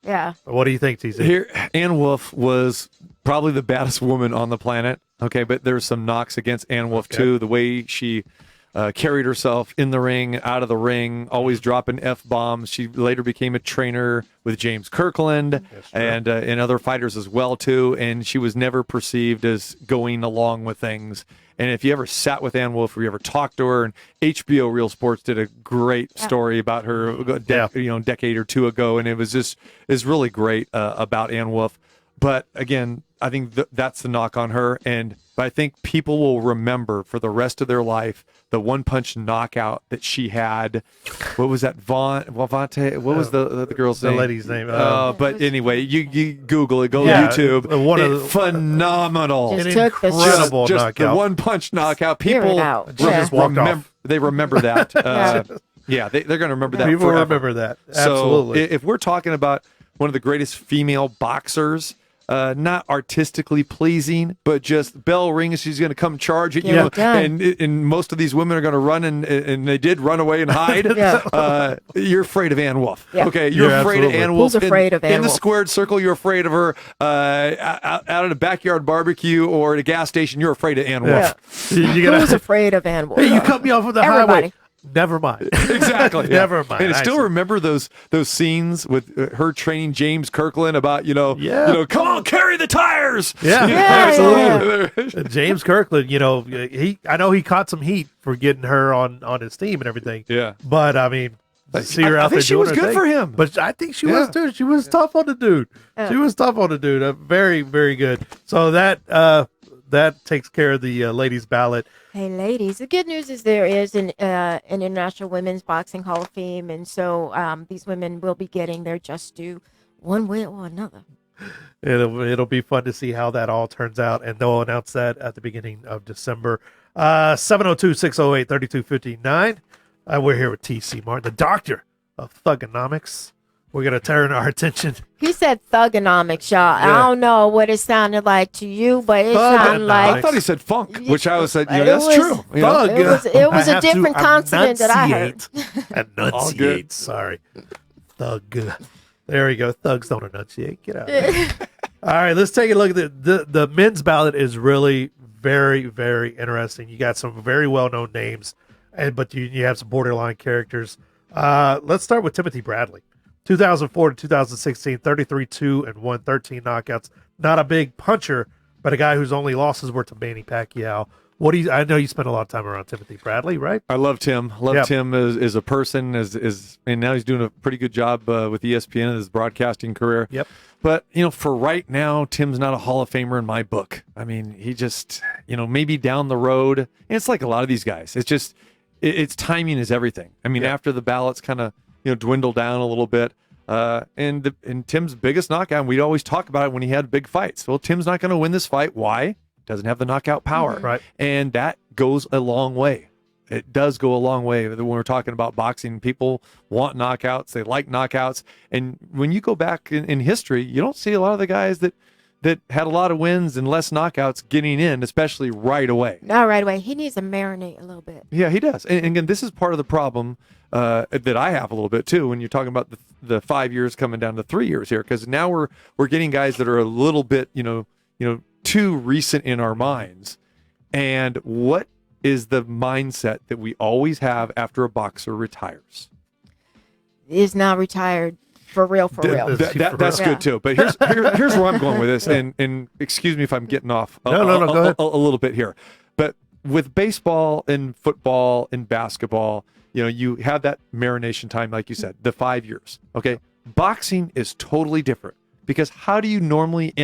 Speaker 4: Yeah.
Speaker 3: What do you think, TZ?
Speaker 5: Here, Ann Wolfe was probably the baddest woman on the planet. Okay, but there's some knocks against Ann Wolfe too. The way she carried herself in the ring, out of the ring, always dropping F-bombs. She later became a trainer with James Kirkland and other fighters as well, too. And she was never perceived as going along with things. And if you ever sat with Ann Wolfe or you ever talked to her, and HBO Real Sports did a great story about her a decade or two ago, and it was really great about Ann Wolfe. But again, I think that's the knock on her. And I think people will remember for the rest of their life the one-punch knockout that she had. What was that? Vante? What was the girl's name?
Speaker 3: The lady's name.
Speaker 5: But anyway, you Google it. Go to YouTube. Phenomenal.
Speaker 3: Incredible
Speaker 5: just
Speaker 3: knockout.
Speaker 5: The one-punch knockout. People
Speaker 3: just walked off.
Speaker 5: They remember that. They're going to remember that
Speaker 3: People
Speaker 5: forever.
Speaker 3: remember that. Absolutely.
Speaker 5: So if we're talking about one of the greatest female boxers, not artistically pleasing, but just bell rings, she's going to come charge at you, and most of these women are going to run, and they did run away and hide. You're afraid of Ann Wolf. Okay, you're afraid of Ann Wolf.
Speaker 4: Who's afraid of Ann Wolf?
Speaker 5: In the squared circle, you're afraid of her. Out at a backyard barbecue or at a gas station, you're afraid of Ann Wolf.
Speaker 4: Who's afraid of Ann Wolf?
Speaker 3: Hey, you cut me off on the highway. Never mind.
Speaker 5: Exactly.
Speaker 3: Never mind.
Speaker 5: And I still remember those scenes with her training James Kirkland about, come on, carry the tires.
Speaker 3: Absolutely. James Kirkland, I know he caught some heat for getting her on his team and everything.
Speaker 5: Yeah.
Speaker 3: But I mean, see her out there doing her thing.
Speaker 5: She was good for him.
Speaker 3: But I think she was too. She was tough on the dude. She was tough on the dude. Very, very good. So that takes care of the ladies' ballot.
Speaker 4: Hey, ladies, the good news is there is an International Women's Boxing Hall of Fame, and so these women will be getting their just due one way or another.
Speaker 3: It'll be fun to see how that all turns out, and they'll announce that at the beginning of December. 702-608-3259. We're here with T.C. Martin, the doctor of thugonomics. We're going to turn our attention.
Speaker 4: He said thugonomics, y'all.
Speaker 3: Yeah.
Speaker 4: I don't know what it sounded like to you, but it sounded like...
Speaker 5: I thought he said funk, which I was saying, that's true.
Speaker 3: Thug.
Speaker 4: It was a different consonant that I heard.
Speaker 3: Enunciate. Sorry. Thug. There we go. Thugs don't enunciate. Get out of there. All right, let's take a look at the men's ballot is really very, very interesting. You got some very well-known names, but you have some borderline characters. Let's start with Timothy Bradley. 2004 to 2016, 33-2 and 113 knockouts. Not a big puncher, but a guy whose only losses were to Manny Pacquiao. I know you spent a lot of time around Timothy Bradley, right?
Speaker 5: I love Tim. Tim as a person, and now he's doing a pretty good job with ESPN in his broadcasting career.
Speaker 3: Yep.
Speaker 5: But, for right now, Tim's not a Hall of Famer in my book. I mean, he just, maybe down the road. And it's like a lot of these guys. It's just, it's timing is everything. I mean, after the ballots kind of, dwindle down a little bit. And Tim's biggest knockout, and we'd always talk about it when he had big fights. Well, Tim's not going to win this fight. Why? Doesn't have the knockout power.
Speaker 3: Right.
Speaker 5: And that goes a long way. It does go a long way when we're talking about boxing. People want knockouts. They like knockouts. And when you go back in history, you don't see a lot of the guys that had a lot of wins and less knockouts getting in, especially right away.
Speaker 4: Not right away. He needs to marinate a little bit.
Speaker 5: Yeah, he does. And again, this is part of the problem that I have a little bit too when you're talking about the 5 years coming down to 3 years here, because now we're getting guys that are a little bit too recent in our minds. And what is the mindset that we always have after a boxer retires?
Speaker 4: Is now retired. For real.
Speaker 5: That's good too. But here's where I'm going with this. And excuse me if I'm getting off
Speaker 3: go ahead.
Speaker 5: A little bit here. But with baseball and football and basketball, you have that marination time, like you said, the 5 years. Okay. Boxing is totally different, because how do you normally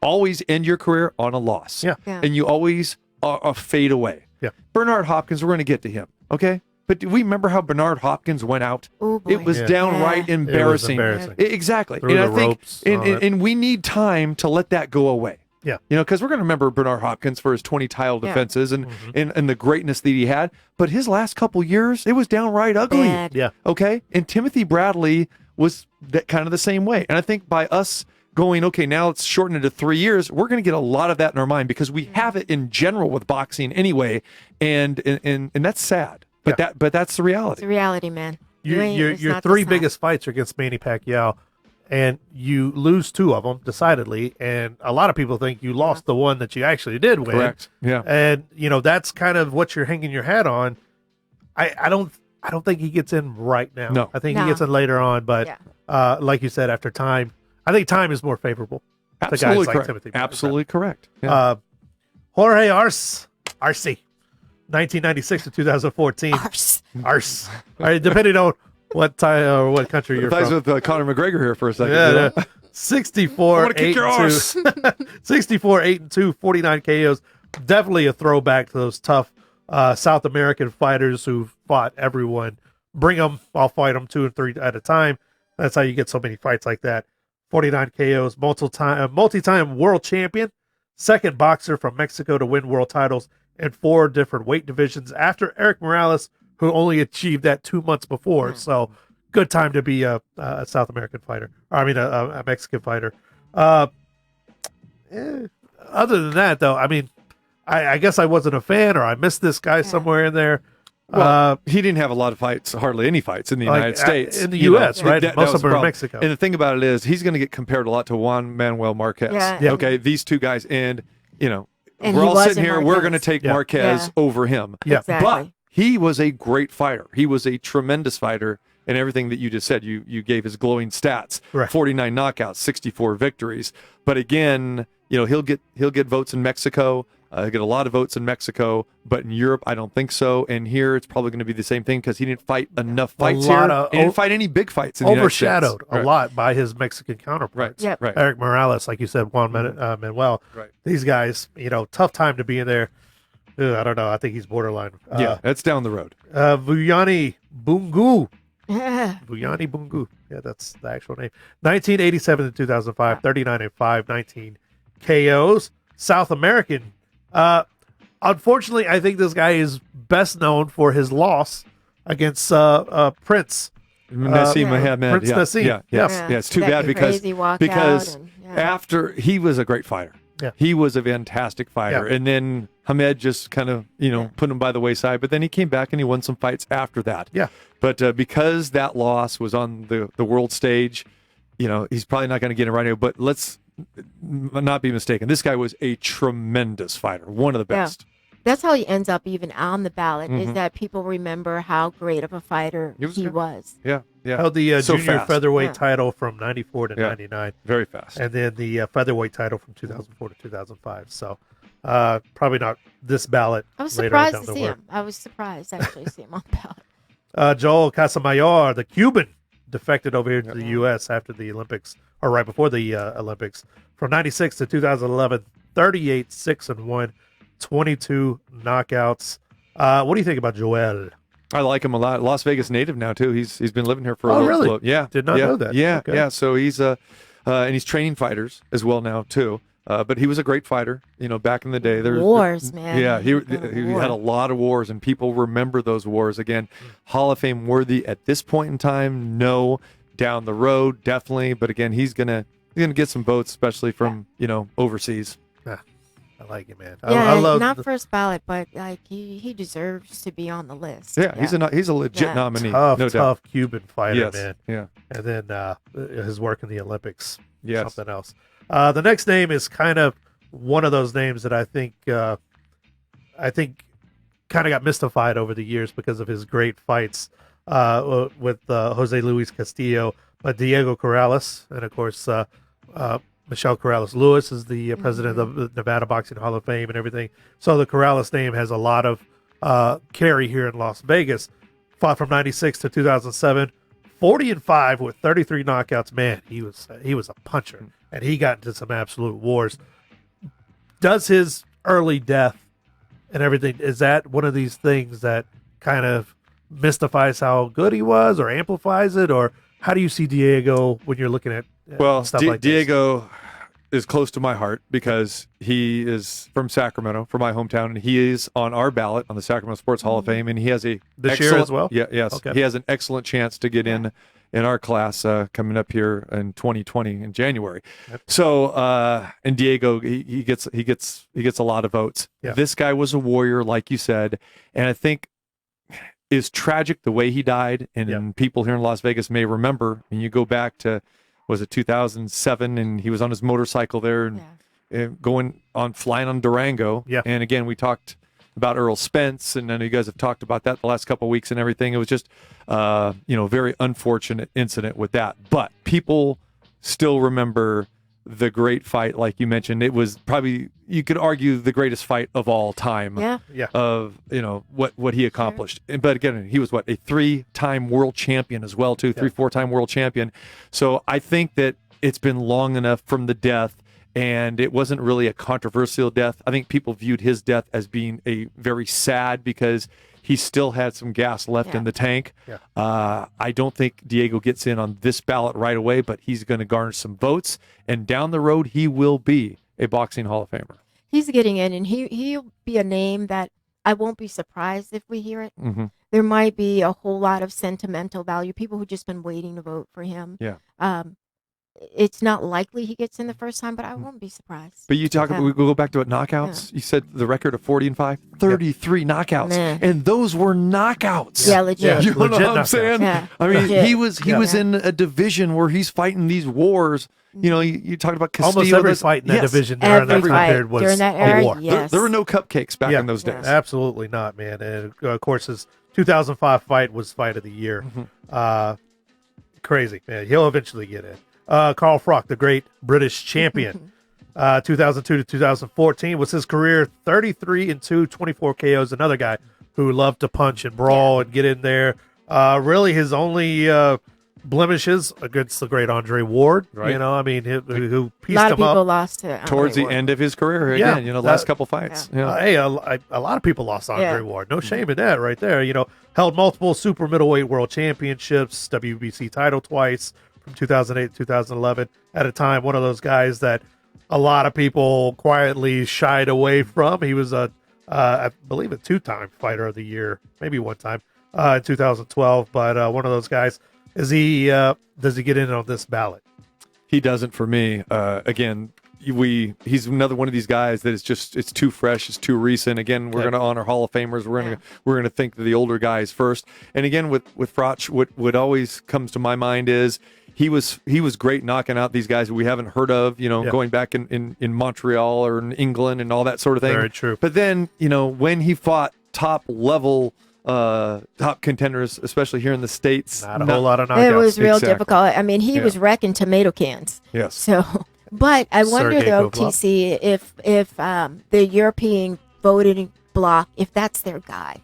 Speaker 5: always end your career? On a loss.
Speaker 3: Yeah.
Speaker 5: And you always are fade away.
Speaker 3: Yeah.
Speaker 5: Bernard Hopkins, we're going to get to him. Okay. But do we remember how Bernard Hopkins went out?
Speaker 4: Oh, boy.
Speaker 5: It was downright embarrassing.
Speaker 3: It was embarrassing.
Speaker 5: Exactly.
Speaker 3: Through
Speaker 5: and
Speaker 3: the
Speaker 5: I
Speaker 3: ropes,
Speaker 5: think, and we need time to let that go away.
Speaker 3: Yeah.
Speaker 5: Because we're going to remember Bernard Hopkins for his 20 title defenses and the greatness that he had. But his last couple years, it was downright ugly.
Speaker 4: Bad.
Speaker 3: Yeah.
Speaker 5: Okay. And Timothy Bradley was kind of the same way. And I think by us going, okay, now let's shorten it to 3 years, we're going to get a lot of that in our mind, because we have it in general with boxing anyway. And that's sad. But that's the reality.
Speaker 4: It's the reality, man.
Speaker 3: Your three biggest fights are against Manny Pacquiao, and you lose two of them decidedly. And a lot of people think you lost the one that you actually did win.
Speaker 5: Correct. Yeah.
Speaker 3: And that's kind of what you're hanging your hat on. I don't think he gets in right now.
Speaker 5: No.
Speaker 3: I think he gets in later on. But like you said, after time, I think time is more favorable.
Speaker 5: Absolutely
Speaker 3: to guys
Speaker 5: correct.
Speaker 3: like Timothy.
Speaker 5: Absolutely correct. Yeah.
Speaker 3: Jorge Arce. 1996 to 2014.
Speaker 4: Arse.
Speaker 3: All right, depending on what time or what country you're
Speaker 5: I
Speaker 3: from.
Speaker 5: was with Conor McGregor here for a second.
Speaker 3: Yeah. 64, 8-2, 64, 8-2, 49 KOs. Definitely a throwback to those tough South American fighters who fought everyone. Bring them, I'll fight them 2 and 3 at a time. That's how you get so many fights like that. 49 KOs, multi-time world champion, second boxer from Mexico to win world titles in 4 different weight divisions after Eric Morales, who only achieved that 2 months before. So good time to be a South American fighter. A Mexican fighter. Other than that, though, I mean, I guess I wasn't a fan, or I missed this guy somewhere in there.
Speaker 5: Well, he didn't have a lot of fights, hardly any fights in the United States.
Speaker 3: In the U.S., right? Most of them are in Mexico.
Speaker 5: And the thing about it is, he's going to get compared a lot to Juan Manuel Marquez.
Speaker 4: Yeah.
Speaker 5: Okay, these two guys, and
Speaker 4: And
Speaker 5: we're
Speaker 4: he
Speaker 5: all
Speaker 4: wasn't
Speaker 5: sitting here. We're going to take Marquez over him.
Speaker 3: Yeah.
Speaker 4: Exactly.
Speaker 5: But he was a great fighter. He was a tremendous fighter. And everything that you just said, you gave his glowing stats:
Speaker 3: Right.
Speaker 5: 49 knockouts, 64 victories. But again, he'll get votes in Mexico. He'll get a lot of votes in Mexico, but in Europe, I don't think so. And here, it's probably going to be the same thing because he didn't fight enough fights here. He didn't fight any big fights in the United States.
Speaker 3: Overshadowed a lot by his Mexican counterparts.
Speaker 5: Right. Right.
Speaker 3: Eric Morales, like you said, Juan Manuel.
Speaker 5: Right.
Speaker 3: These guys, tough time to be in there. I don't know. I think he's borderline.
Speaker 5: That's down the road.
Speaker 3: Vuyani Bungu. Vuyani Bungu. Yeah, that's the actual name. 1987 to 2005, 39-5, 19 KOs. South American. Unfortunately, I think this guy is best known for his loss against Prince.
Speaker 5: Nassim Mohammed.
Speaker 3: Prince Nassim.
Speaker 5: Yeah, it's too bad because after he was a great fighter.
Speaker 3: Yeah.
Speaker 5: He was a fantastic fighter.
Speaker 3: Yeah.
Speaker 5: And then Hamed just kind of, put him by the wayside. But then he came back and he won some fights after that.
Speaker 3: Yeah.
Speaker 5: But because that loss was on the world stage, he's probably not going to get it right now. But let's not be mistaken. This guy was a tremendous fighter, one of the best.
Speaker 4: That's how he ends up even on the ballot, is that people remember how great of a fighter he was.
Speaker 5: Yeah.
Speaker 3: Held the
Speaker 5: So
Speaker 3: junior
Speaker 5: fast.
Speaker 3: featherweight title from 94 to 99.
Speaker 5: Very fast.
Speaker 3: And then the featherweight title from 2004 to 2005. So probably not this ballot.
Speaker 4: I was
Speaker 3: later on
Speaker 4: surprised
Speaker 3: down
Speaker 4: to
Speaker 3: the
Speaker 4: see
Speaker 3: road.
Speaker 4: him. I was surprised actually to see him on the ballot.
Speaker 3: Joel Casamayor, the Cuban, defected over here to the U.S. after the Olympics, or right before the Olympics. From 96 to 2011, 38-6-1, 22 knockouts. What do you think about Joel?
Speaker 5: I like him a lot. Las Vegas native now too. He's been living here for a little
Speaker 3: really?
Speaker 5: while. Yeah.
Speaker 3: Did not know that.
Speaker 5: Yeah,
Speaker 3: Okay.
Speaker 5: yeah. So he's and he's training fighters as well now too. But he was a great fighter, back in the day. There's
Speaker 4: Wars, man.
Speaker 5: Yeah, he
Speaker 4: War.
Speaker 5: had a lot of wars, and people remember those wars. Again, Hall of Fame worthy at this point in time. No, down the road, definitely. But again, he's gonna get some votes, especially from overseas.
Speaker 3: I like it, man.
Speaker 4: Yeah,
Speaker 3: I love
Speaker 4: not first ballot, but like he deserves to be on the list.
Speaker 5: Yeah, he's a legit nominee.
Speaker 3: tough,
Speaker 5: no
Speaker 3: tough
Speaker 5: doubt.
Speaker 3: Cuban fighter,
Speaker 5: Yes.
Speaker 3: man.
Speaker 5: Yeah.
Speaker 3: And then his work in the Olympics,
Speaker 5: Yes.
Speaker 3: something else. The next name is kind of one of those names that I think kind of got mystified over the years because of his great fights with Jose Luis Castillo, but Diego Corrales, and of course Michelle Corrales Lewis is the president of the Nevada Boxing Hall of Fame and everything. So the Corrales name has a lot of carry here in Las Vegas. Fought from 96 to 2007, 40-5 with 33 knockouts. Man, he was a puncher, and he got into some absolute wars. Does his early death and everything, is that one of these things that kind of mystifies how good he was or amplifies it? Or how do you see Diego when you're looking at stuff like this?
Speaker 5: Diego is close to my heart because he is from Sacramento, from my hometown, and he is on our ballot on the Sacramento Sports Hall of Fame, and he has
Speaker 3: This year as well?
Speaker 5: Yeah, yes.
Speaker 3: Okay.
Speaker 5: He has an excellent chance to get in our class coming up here in 2020 in January.
Speaker 3: Yep.
Speaker 5: So, and Diego, he gets a lot of votes.
Speaker 3: Yeah.
Speaker 5: This guy was a warrior, like you said, and I think is tragic the way he died, and people here in Las Vegas may remember. And you go back to, was it 2007, and he was on his motorcycle there and flying on Durango.
Speaker 3: Yeah.
Speaker 5: And again, we talked about Earl Spence, and I know you guys have talked about that the last couple of weeks and everything. It was just, very unfortunate incident with that. But people still remember the great fight, like you mentioned. It was probably, you could argue, the greatest fight of all time.
Speaker 4: Yeah.
Speaker 5: Of what he accomplished. But again, he was a 3-time world champion as well too, 4-time world champion. So I think that it's been long enough from the death, and it wasn't really a controversial death. I think people viewed his death as being a very sad because he still had some gas left in the tank.
Speaker 3: Yeah.
Speaker 5: I don't think Diego gets in on this ballot right away, but he's going to garner some votes, and down the road he will be a boxing Hall of Famer.
Speaker 4: He's getting in, and he'll be a name that I won't be surprised if we hear it.
Speaker 5: Mm-hmm.
Speaker 4: There might be a whole lot of sentimental value. People who just been waiting to vote for him.
Speaker 5: Yeah.
Speaker 4: it's not likely he gets in the first time, but I won't be surprised.
Speaker 5: But you talk about, we go back to it, knockouts. You said the record of 40-5, 33 knockouts, and those were knockouts.
Speaker 4: Yeah, legit.
Speaker 5: You know what I'm
Speaker 3: knockouts.
Speaker 5: saying?
Speaker 4: Yeah.
Speaker 5: I mean,
Speaker 4: Legit.
Speaker 5: he was in a division where he's fighting these wars. You know, you talked about Castillo.
Speaker 3: Almost every fight in that division during that
Speaker 4: Every
Speaker 3: time
Speaker 4: fight
Speaker 3: period was
Speaker 4: during that
Speaker 3: a
Speaker 4: era,
Speaker 3: war.
Speaker 4: yes.
Speaker 5: There were no cupcakes back in those days.
Speaker 3: Absolutely not, man. And of course, his 2005 fight was fight of the year. Crazy, man. He'll eventually get in. Carl Froch, the great British champion, 2002 to 2014 was his career 33-2, 24 KOs. Another guy who loved to punch and brawl and get in there. Really, his only blemishes against the great Andre Ward.
Speaker 5: Right.
Speaker 3: You know, I mean, who
Speaker 4: A
Speaker 3: pieced
Speaker 4: lot of
Speaker 3: him
Speaker 4: people
Speaker 3: up
Speaker 4: lost to
Speaker 5: Towards the
Speaker 4: Andre Ward.
Speaker 5: end of his career, again, you know, last couple fights. Yeah.
Speaker 3: Hey, a lot of people lost Andre Ward. No shame in that right there. You know, held multiple super middleweight world championships, WBC title twice from 2008 to 2011. At a time, one of those guys that a lot of people quietly shied away from. He was I believe a 2-time fighter of the year, maybe one time in 2012. But one of those guys. Does he get in on this ballot?
Speaker 5: He doesn't for me. Again, he's another one of these guys that it's too fresh, it's too recent. Again, we're going to honor Hall of Famers. We're going to think of the older guys first. And again, with Froch, what always comes to my mind is he was great knocking out these guys that we haven't heard of. You know, going back in Montreal or in England and all that sort of thing.
Speaker 3: Very true.
Speaker 5: But then when he fought top level. Top contenders, especially here in the States.
Speaker 3: Not a whole lot of knockouts.
Speaker 4: It was real
Speaker 5: Exactly.
Speaker 4: difficult. I mean, he was wrecking tomato cans.
Speaker 5: Yes.
Speaker 4: So, but I wonder
Speaker 3: Sergey
Speaker 4: though,
Speaker 3: Kovalev.
Speaker 4: TC, if the European voting bloc, if that's their guy.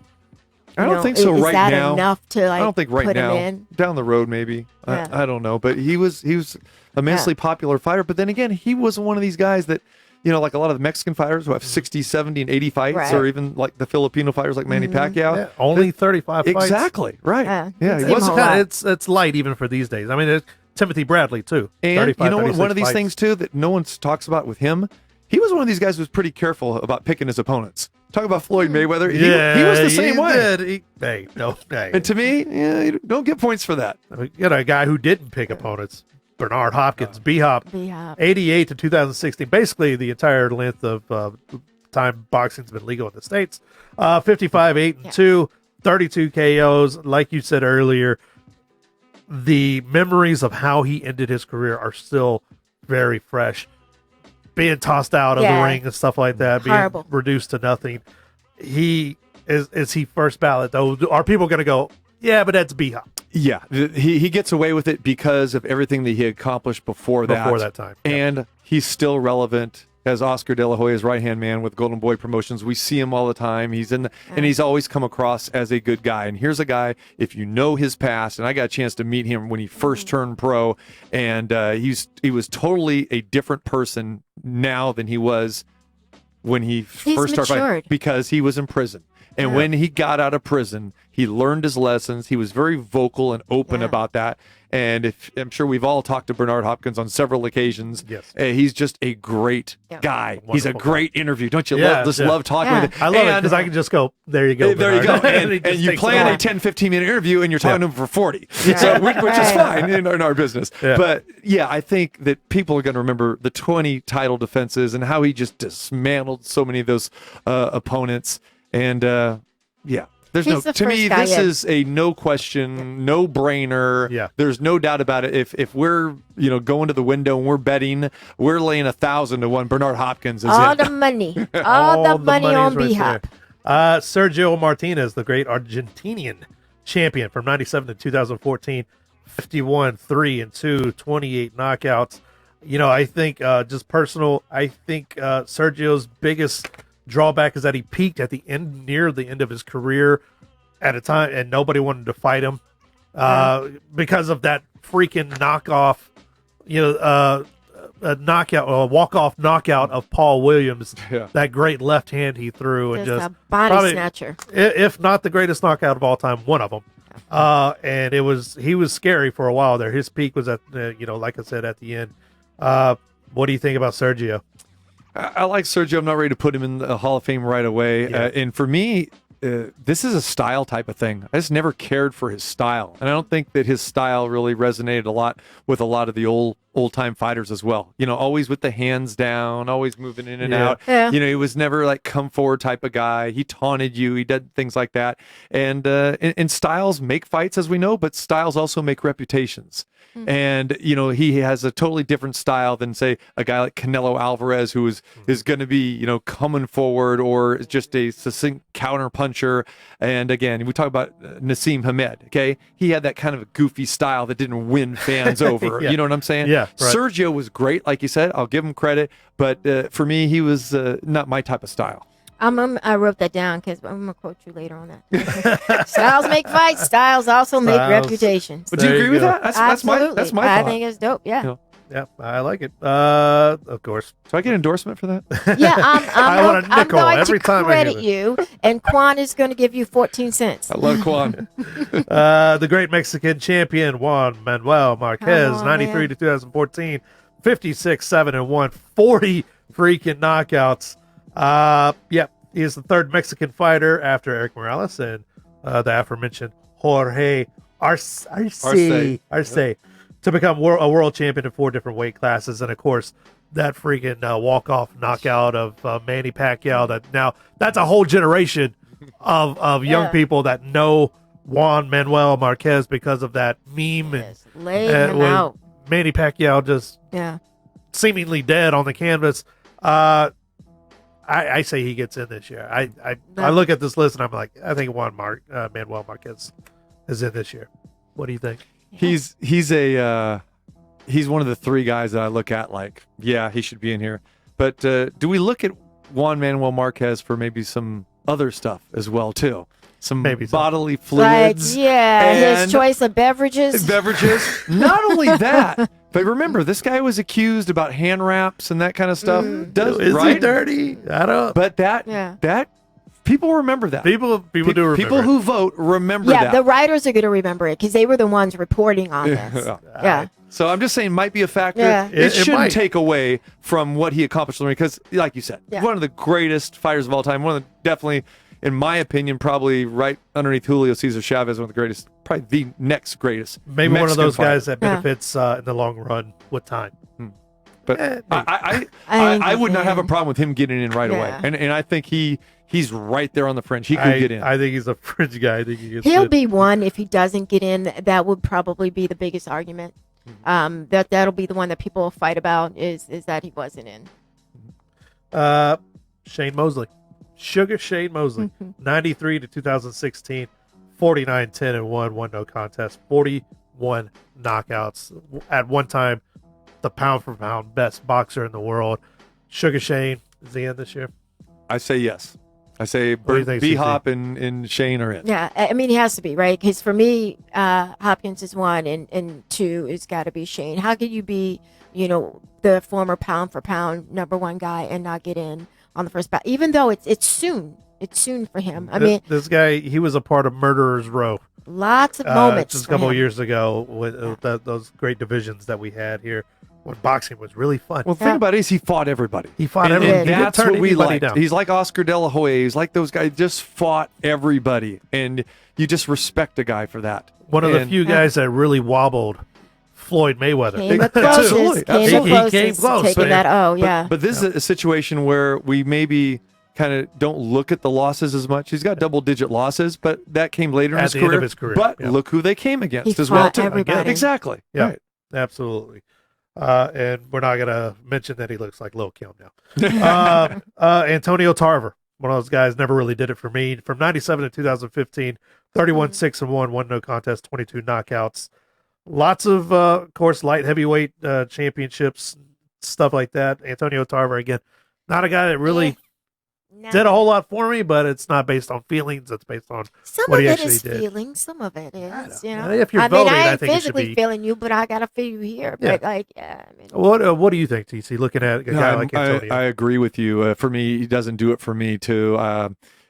Speaker 5: I don't think so
Speaker 4: is
Speaker 5: right
Speaker 4: that
Speaker 5: now.
Speaker 4: enough to
Speaker 5: I don't think right
Speaker 4: put
Speaker 5: now.
Speaker 4: him in?
Speaker 5: Down the road, maybe.
Speaker 4: Yeah.
Speaker 5: I don't know. But he was immensely popular fighter. But then again, he wasn't one of these guys that, like a lot of the Mexican fighters who have 60, 70, and 80 fights,
Speaker 4: Right.
Speaker 5: or even like the Filipino fighters like Manny Pacquiao.
Speaker 3: Yeah, only 35 fights.
Speaker 5: Exactly. Right.
Speaker 4: Yeah.
Speaker 5: He
Speaker 4: It's
Speaker 5: wasn't.
Speaker 4: a lot.
Speaker 3: It's light even for these days. I mean, Timothy Bradley too.
Speaker 5: And
Speaker 3: 35,
Speaker 5: you know what?
Speaker 3: 36
Speaker 5: One of these
Speaker 3: fights.
Speaker 5: things too that no one talks about with him. He was one of these guys who was pretty careful about picking his opponents. Talk about Floyd Mayweather. He was the same way.
Speaker 3: Hey.
Speaker 5: And to me, you don't get points for that.
Speaker 3: I mean, a guy who didn't pick opponents. Bernard Hopkins, B-Hop,
Speaker 4: B-Hop.
Speaker 3: 88 to 2016, basically the entire length of time boxing's been legal in the States. 55, 8-2, 32 KOs. Like you said earlier, the memories of how he ended his career are still very fresh. Being tossed out of the ring and stuff like that,
Speaker 4: Horrible.
Speaker 3: being reduced to nothing. Is he first ballot, though? Are people going to go, yeah, but that's B-Hop?
Speaker 5: Yeah, he gets away with it because of everything that he accomplished before that
Speaker 3: time.
Speaker 5: And he's still relevant as Oscar De La Hoya's right-hand man with Golden Boy Promotions. We see him all the time. He's and he's always come across as a good guy. And here's a guy, if you know his past, and I got a chance to meet him when he first turned pro, and he was totally a different person now than he was when he first started fighting,
Speaker 4: matured.
Speaker 5: because he was in prison. And when he got out of prison, he learned his lessons. He was very vocal and open about that. And I'm sure we've all talked to Bernard Hopkins on several occasions.
Speaker 3: Yes.
Speaker 5: He's just a great guy. He's a
Speaker 3: Wonderful
Speaker 5: great interview. Don't you
Speaker 3: Yeah,
Speaker 5: love talking with him?
Speaker 3: I love it because I can just go, there you go.
Speaker 5: There you go.
Speaker 3: Bernard.
Speaker 5: And,
Speaker 3: He just
Speaker 5: you
Speaker 3: takes
Speaker 5: plan
Speaker 3: it
Speaker 5: a
Speaker 3: on.
Speaker 5: 10, 15-minute interview, and you're talking to him for 40, which is
Speaker 4: Right.
Speaker 5: fine in our business.
Speaker 3: Yeah.
Speaker 5: But, I think that people are going to remember the 20 title defenses and how he just dismantled so many of those opponents. And, there's
Speaker 4: He's the
Speaker 5: to me,
Speaker 4: first guy
Speaker 5: this
Speaker 4: in.
Speaker 5: is a no question, no brainer.
Speaker 3: Yeah.
Speaker 5: There's no doubt about it. If we're, going to the window and we're betting, we're laying 1,000 to 1. Bernard Hopkins is
Speaker 4: All
Speaker 5: it.
Speaker 4: the money. All the money on
Speaker 3: money's right
Speaker 4: B-Hop.
Speaker 3: there. Sergio Martinez, the great Argentinian champion from 97 to 2014, 51, 3-2, 28 knockouts. I think just personal, I think Sergio's biggest drawback is that he peaked at the end, near the end of his career at a time, and nobody wanted to fight him because of that freaking knockoff, a knockout, a walk-off knockout of Paul Williams, that great left hand he threw, and
Speaker 4: Just
Speaker 3: just
Speaker 4: a body
Speaker 3: probably,
Speaker 4: snatcher.
Speaker 3: if not the greatest knockout of all time, one of them. And he was scary for a while there. His peak was at, like I said, at the end. What do you think about Sergio?
Speaker 5: I like Sergio. I'm not ready to put him in the Hall of Fame right away.
Speaker 3: Yeah.
Speaker 5: And for me, this is a style type of thing. I just never cared for his style. And I don't think that his style really resonated a lot with a lot of the old old-time fighters as well. Always with the hands down, always moving in and out.
Speaker 4: Yeah.
Speaker 5: He was never like come forward type of guy. He taunted you. He did things like that. And styles make fights, as we know, but styles also make reputations. And he has a totally different style than, say, a guy like Canelo Alvarez, who is going to be coming forward, or just a succinct counter puncher. And again, we talk about Nassim Hamed. Okay, he had that kind of a goofy style that didn't win fans over.
Speaker 3: Yeah.
Speaker 5: You know what I'm saying?
Speaker 3: Yeah, right.
Speaker 5: Sergio was great, like you said. I'll give him credit, but for me, he was not my type of style.
Speaker 4: I wrote that down because I'm gonna quote you later on that. Styles make fights. Styles also make reputations.
Speaker 5: But do you agree with that? That's my
Speaker 4: Absolutely.
Speaker 5: thought.
Speaker 4: I think it's dope. Yeah.
Speaker 3: Yeah, I like it. Of course.
Speaker 5: Do I get endorsement for that?
Speaker 4: Yeah,
Speaker 3: I want a
Speaker 4: I'm
Speaker 3: nickel
Speaker 4: going
Speaker 3: every
Speaker 4: to
Speaker 3: time I hear
Speaker 4: credit you, and Quan is going to give you 14 cents.
Speaker 5: I love Quan.
Speaker 3: The great Mexican champion Juan Manuel Marquez,
Speaker 4: Come on,
Speaker 3: 93
Speaker 4: man.
Speaker 3: to 2014, 56-7-1, 40 freaking knockouts. He is the third Mexican fighter after Eric Morales and the aforementioned Jorge Arce to become a world champion in 4 different weight classes. And of course, that freaking walk-off knockout of Manny Pacquiao. That's a whole generation of young people that know Juan Manuel Marquez because of that meme.
Speaker 4: Yes, lay him
Speaker 3: with
Speaker 4: out.
Speaker 3: Manny Pacquiao just seemingly dead on the canvas. I say he gets in this year. I look at this list and I'm like, I think Juan Manuel Marquez is in this year. What do you think?
Speaker 5: He's one of the 3 guys that I look at like, yeah, he should be in here. But do we look at Juan Manuel Marquez for maybe some other stuff as well too? Some bodily fluids.
Speaker 4: Like, his choice of beverages.
Speaker 5: Not only that, but remember, this guy was accused about hand wraps and that kind of stuff.
Speaker 3: Is he dirty? I don't.
Speaker 5: But that people remember that.
Speaker 3: People do remember.
Speaker 5: People who vote remember that.
Speaker 4: Yeah, the writers are going to remember it because they were the ones reporting on this. Yeah.
Speaker 5: So I'm just saying, might be a factor.
Speaker 4: Yeah.
Speaker 5: It shouldn't
Speaker 3: might
Speaker 5: take away from what he accomplished because, like you said, one of the greatest fighters of all time. One of the definitely, in my opinion, probably right underneath Julio Cesar Chavez, one of the greatest, probably the next greatest.
Speaker 3: Maybe
Speaker 5: Mexican
Speaker 3: one of those
Speaker 5: fighter.
Speaker 3: guys that benefits in the long run with time.
Speaker 5: But I would not have a problem with him getting in right away. And I think he's right there on the fringe. He could get in.
Speaker 3: I think he's a fringe guy. I think
Speaker 4: He'll be one if he doesn't get in. That would probably be the biggest argument. That'll be the one that people will fight about is that he wasn't in.
Speaker 3: Shane Mosley. Sugar Shane Mosley. 93 to 2016. 49-10-1. 1 no contest. 41 knockouts. At one time, the pound for pound best boxer in the world. Sugar Shane, is he in this year?
Speaker 5: I say yes. I say B-Hop and Shane are in.
Speaker 4: Yeah, I mean, he has to be, right? Because for me, Hopkins is 1, and 2 is got to be Shane. How could you be, the former pound for pound #1 guy and not get in on the first bout? Even though it's soon. It's soon for him. I mean,
Speaker 3: this guy, he was a part of Murderer's Row.
Speaker 4: Lots of moments.
Speaker 3: Just a couple of years ago with those great divisions that we had here when boxing was really fun.
Speaker 5: Well, the thing about it is he fought everybody.
Speaker 3: He fought everybody.
Speaker 5: And that's what we liked. He's like Oscar De La Hoya. He's like those guys. Just fought everybody. And you just respect a guy for that.
Speaker 3: One of the few guys that really wobbled Floyd Mayweather.
Speaker 4: Came the closest.
Speaker 3: He came close.
Speaker 4: Taking that,
Speaker 5: But this is a situation where we maybe kind of don't look at the losses as much. He's got double-digit losses, but that came later in
Speaker 3: End of his career.
Speaker 5: But look who they came against
Speaker 4: he
Speaker 5: as well,
Speaker 4: fought
Speaker 5: too.
Speaker 4: everybody.
Speaker 5: Exactly.
Speaker 3: Yeah,
Speaker 5: right.
Speaker 3: Absolutely. And we're not going to mention that he looks like Lil Kim now. Antonio Tarver, one of those guys, never really did it for me. From 97 to 2015, 31-6-1, 1 no contest, 22 knockouts. Lots of course, light heavyweight championships, stuff like that. Antonio Tarver, again, not a guy that really did a whole lot for me, but it's not based on feelings. It's based on what he actually did.
Speaker 4: Some of it is feelings. Some of it is,
Speaker 3: If you're voting,
Speaker 4: I
Speaker 3: I
Speaker 4: ain't
Speaker 3: think it should
Speaker 4: physically
Speaker 3: be.
Speaker 4: feeling you, but I got to feel you here.
Speaker 3: Yeah.
Speaker 4: But
Speaker 3: What do you think, TC? Looking at a guy like Antonio,
Speaker 5: I agree with you. For me, he doesn't do it for me too.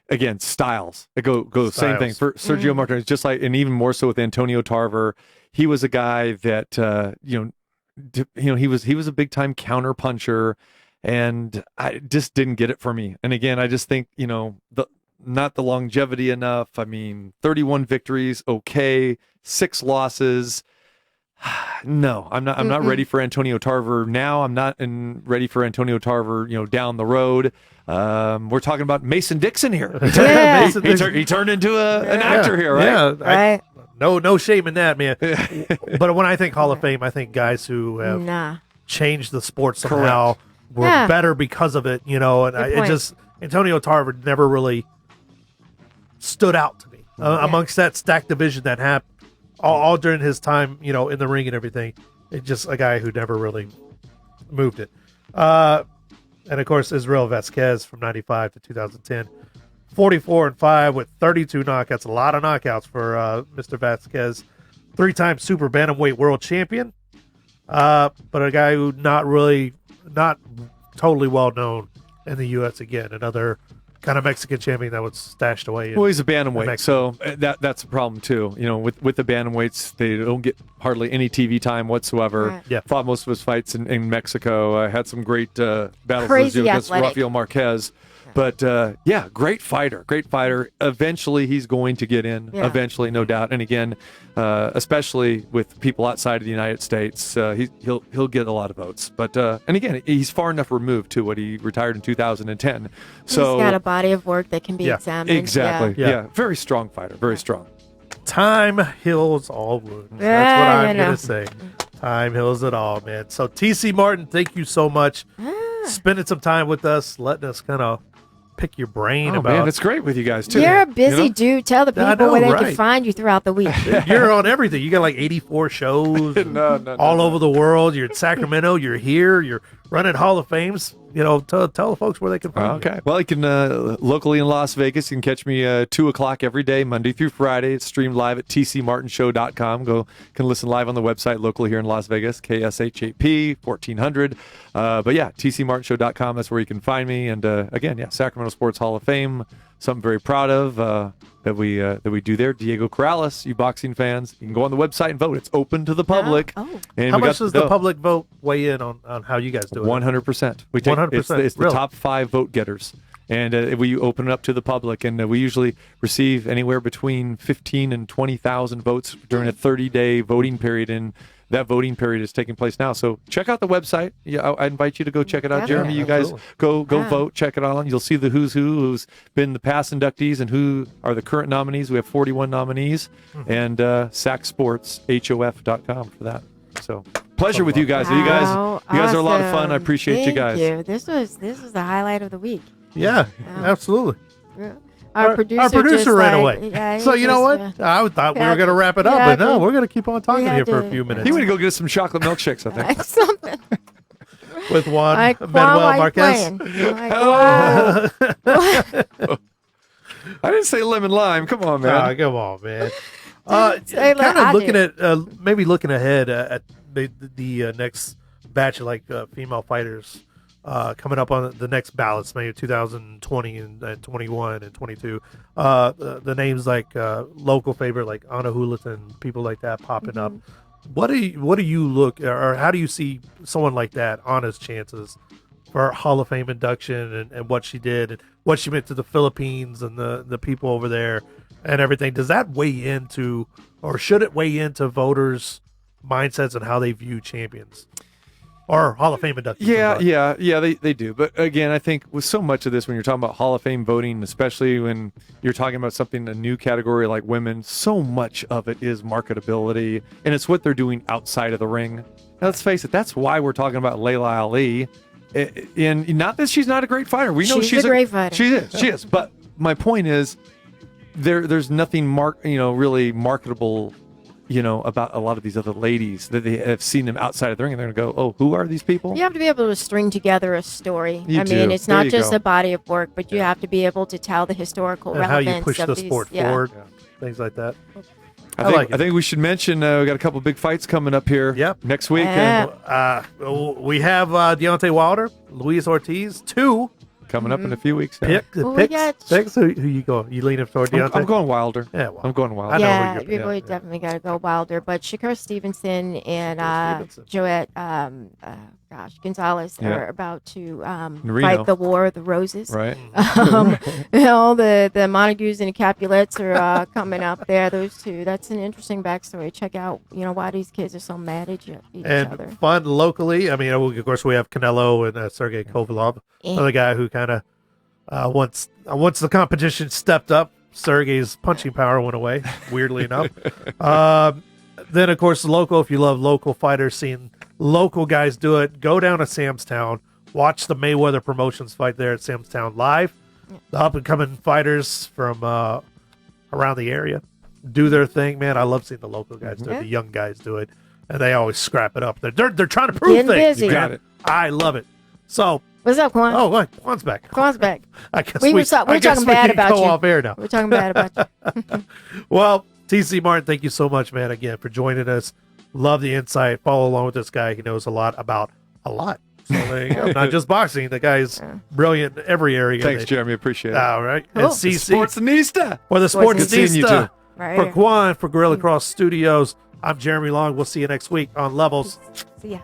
Speaker 5: Again, styles. It goes same thing for Sergio Martinez. Just like, and even more so with Antonio Tarver. He was a guy that he was a big time counter puncher. And I just didn't get it for me. And again, I just think, not the longevity enough. I mean, 31 victories, okay, 6 losses. No, I'm not. I'm not ready for Antonio Tarver now. I'm not ready for Antonio Tarver, down the road. We're talking about Mason Dixon here.
Speaker 4: Yeah.
Speaker 5: He turned into an actor here, right?
Speaker 3: Yeah,
Speaker 4: Right.
Speaker 3: no shame in that, man. But when I think Hall of Fame, I think guys who have changed the sport somehow were better because of it, and it just Antonio Tarver never really stood out to me amongst that stacked division that happened all during his time, in the ring and everything. It's just a guy who never really moved it. And of course, Israel Vasquez from 95 to 2010, 44-5 with 32 knockouts. A lot of knockouts for Mr. Vasquez. 3-time super bantamweight world champion. But a guy who not totally well known in the U.S. again. Another kind of Mexican champion that was stashed away.
Speaker 5: Well, he's a bantamweight, so that's a problem too. With the bantamweights, they don't get hardly any TV time whatsoever.
Speaker 4: Right.
Speaker 3: Yeah.
Speaker 5: Fought most of his fights in Mexico. Had some great battles
Speaker 4: Crazy
Speaker 5: against
Speaker 4: athletic.
Speaker 5: Rafael Marquez. But great fighter. Eventually, he's going to get in.
Speaker 4: Yeah.
Speaker 5: Eventually, no doubt. And again, especially with people outside of the United States, he'll get a lot of votes. But and again, he's far enough removed to what he retired in 2010. So
Speaker 4: he's got a body of work that can be examined.
Speaker 5: exactly.
Speaker 3: Yeah.
Speaker 5: Yeah, very strong fighter. Very strong.
Speaker 3: Time heals all wounds. That's what I'm going to say. Time heals it all, man. So, TC Martin, thank you so much. Spending some time with us, letting us kind of pick your brain about.
Speaker 5: Man, it's great with you guys too.
Speaker 4: You're a busy dude. Tell the people
Speaker 3: I know,
Speaker 4: where they
Speaker 3: right?
Speaker 4: can find you throughout the week.
Speaker 3: You're on everything. You got like 84 shows all over the world. You're in Sacramento. You're here. You're running Hall of Fames. Tell the folks where they can find you.
Speaker 5: Okay. Well, you can locally in Las Vegas, you can catch me 2 o'clock every day, Monday through Friday. It's streamed live at tcmartinshow.com. Can listen live on the website locally here in Las Vegas, KSHAP 1400. But yeah, tcmartinshow.com. That's where you can find me. And again, Sacramento Sports Hall of Fame. Something very proud of that we do there. Diego Corrales, you boxing fans, you can go on the website and vote. It's open to the public. And
Speaker 3: how much does the public vote weigh in on how you guys do it?
Speaker 5: 100%. We take
Speaker 3: 100%.
Speaker 5: It's the top 5 vote getters. And we open it up to the public, and we usually receive anywhere between 15 and 20,000 votes during a 30-day voting period, and that voting period is taking place now. So check out the website. Yeah, I invite you to go check it out. Jeremy, you guys go vote, check it out. You'll see the who's been the past inductees and who are the current nominees. We have 41 nominees, and SacSportsHOF.com for that. So pleasure with you guys. You guys are a lot of fun. I appreciate you guys.
Speaker 4: Thank you. This was the highlight of the week.
Speaker 3: Yeah, absolutely.
Speaker 4: Yeah. Our producer just
Speaker 3: ran
Speaker 4: like,
Speaker 3: away.
Speaker 4: Yeah,
Speaker 3: So you know what? I thought we were going to wrap it up, but no, we're going to keep on talking here for a few minutes.
Speaker 5: He went to go get us some chocolate milkshakes, I think.
Speaker 4: Something.
Speaker 3: With Juan
Speaker 4: Like,
Speaker 3: Manuel
Speaker 4: why
Speaker 3: Marquez.
Speaker 4: Like, wow.
Speaker 5: I didn't say lemon lime. Come on, man.
Speaker 3: Come on, man.
Speaker 4: Say,
Speaker 3: Kind
Speaker 4: I
Speaker 3: of looking
Speaker 4: do.
Speaker 3: at maybe looking ahead at the next batch of female fighters coming up on the next ballots, maybe 2020 and 21 and 22. The names like local favorite like Anna Hulaton, people like that popping up. What do you look, or how do you see someone like that, Anna's chances for Hall of Fame induction and what she did and what she meant to the Philippines and the people over there and everything? Does that weigh into, or should it weigh into voters' mindsets and how they view champions or Hall of Fame inductees?
Speaker 5: Yeah, they do. But again, I think with so much of this, when you're talking about Hall of Fame voting, especially when you're talking about something, a new category like women, so much of it is marketability, and it's what they're doing outside of the ring. Now, let's face it, that's why we're talking about Layla Ali. And not that she's not a great fighter. We know she's
Speaker 4: a great fighter.
Speaker 5: She is. But my point is, there's nothing really marketable, about a lot of these other ladies that they have seen them outside of the ring, and they're going to go, oh, who are these people?
Speaker 4: You have to be able to string together a story.
Speaker 5: You
Speaker 4: I mean,
Speaker 5: do.
Speaker 4: it's
Speaker 5: There
Speaker 4: not
Speaker 5: you
Speaker 4: just
Speaker 5: go.
Speaker 4: a body of work, but you have to be able to tell the historical
Speaker 3: And how
Speaker 4: relevance
Speaker 3: you push
Speaker 4: of
Speaker 3: the
Speaker 4: these.
Speaker 3: sport forward, things like that.
Speaker 5: I think we should mention we got a couple big fights coming up here next week.
Speaker 4: Yeah.
Speaker 3: We have Deontay Wilder, Luis Ortiz, 2
Speaker 5: coming up in a few weeks.
Speaker 3: picks. Who you going? You leaning toward Deontay?
Speaker 5: I'm going Wilder.
Speaker 3: Yeah, well,
Speaker 5: I'm going Wilder.
Speaker 3: I know
Speaker 4: Yeah,
Speaker 3: who you're-
Speaker 4: we definitely got to go Wilder. But Shakur Stevenson and
Speaker 3: Stevenson.
Speaker 4: Joette, Gonzalez
Speaker 5: Yeah.
Speaker 4: are about to
Speaker 5: Reno.
Speaker 4: fight the War of the Roses.
Speaker 5: Right.
Speaker 4: The Montagues and the Capulets are coming up there. Those two. That's an interesting backstory. Check out, why these kids are so mad at each
Speaker 3: And
Speaker 4: other.
Speaker 3: fun locally. I mean, of course, we have Canelo and Sergey Kovalev, another guy who kind of once the competition stepped up, Sergey's punching power went away. Weirdly enough. Then, of course, local. If you love local fighters, seeing local guys do it, go down to Sam's Town. Watch the Mayweather Promotions fight there at Sam's Town live. The up and coming fighters from around the area do their thing. Man, I love seeing the local guys do it. The young guys do it, and they always scrap it up. They're trying to prove
Speaker 4: Getting
Speaker 3: things.
Speaker 4: busy.
Speaker 5: You got it.
Speaker 3: I love it. So,
Speaker 4: What's up, Quan?
Speaker 3: oh, what? Juan's back.
Speaker 4: Quan's back.
Speaker 3: I guess
Speaker 4: We were
Speaker 3: I
Speaker 4: talking
Speaker 3: guess
Speaker 4: bad
Speaker 3: can
Speaker 4: about
Speaker 3: go
Speaker 4: you.
Speaker 3: off air now.
Speaker 4: We're talking bad about you.
Speaker 3: Well, TC Martin, thank you so much, man, again, for joining us. Love the insight. Follow along with this guy. He knows a lot about a lot. So there you go. Not just boxing. The guy's brilliant in every area.
Speaker 5: Thanks, Jeremy. Appreciate it.
Speaker 3: All right.
Speaker 4: Cool.
Speaker 3: And CC.
Speaker 5: Sportsnista.
Speaker 3: For the
Speaker 4: Good
Speaker 5: seeing you,
Speaker 3: Sportsnista.
Speaker 5: too.
Speaker 4: Right
Speaker 3: For
Speaker 4: here.
Speaker 3: Quan, for Guerilla Cross Studios, I'm Jeremy Long. We'll see you next week on Levels.
Speaker 4: See ya.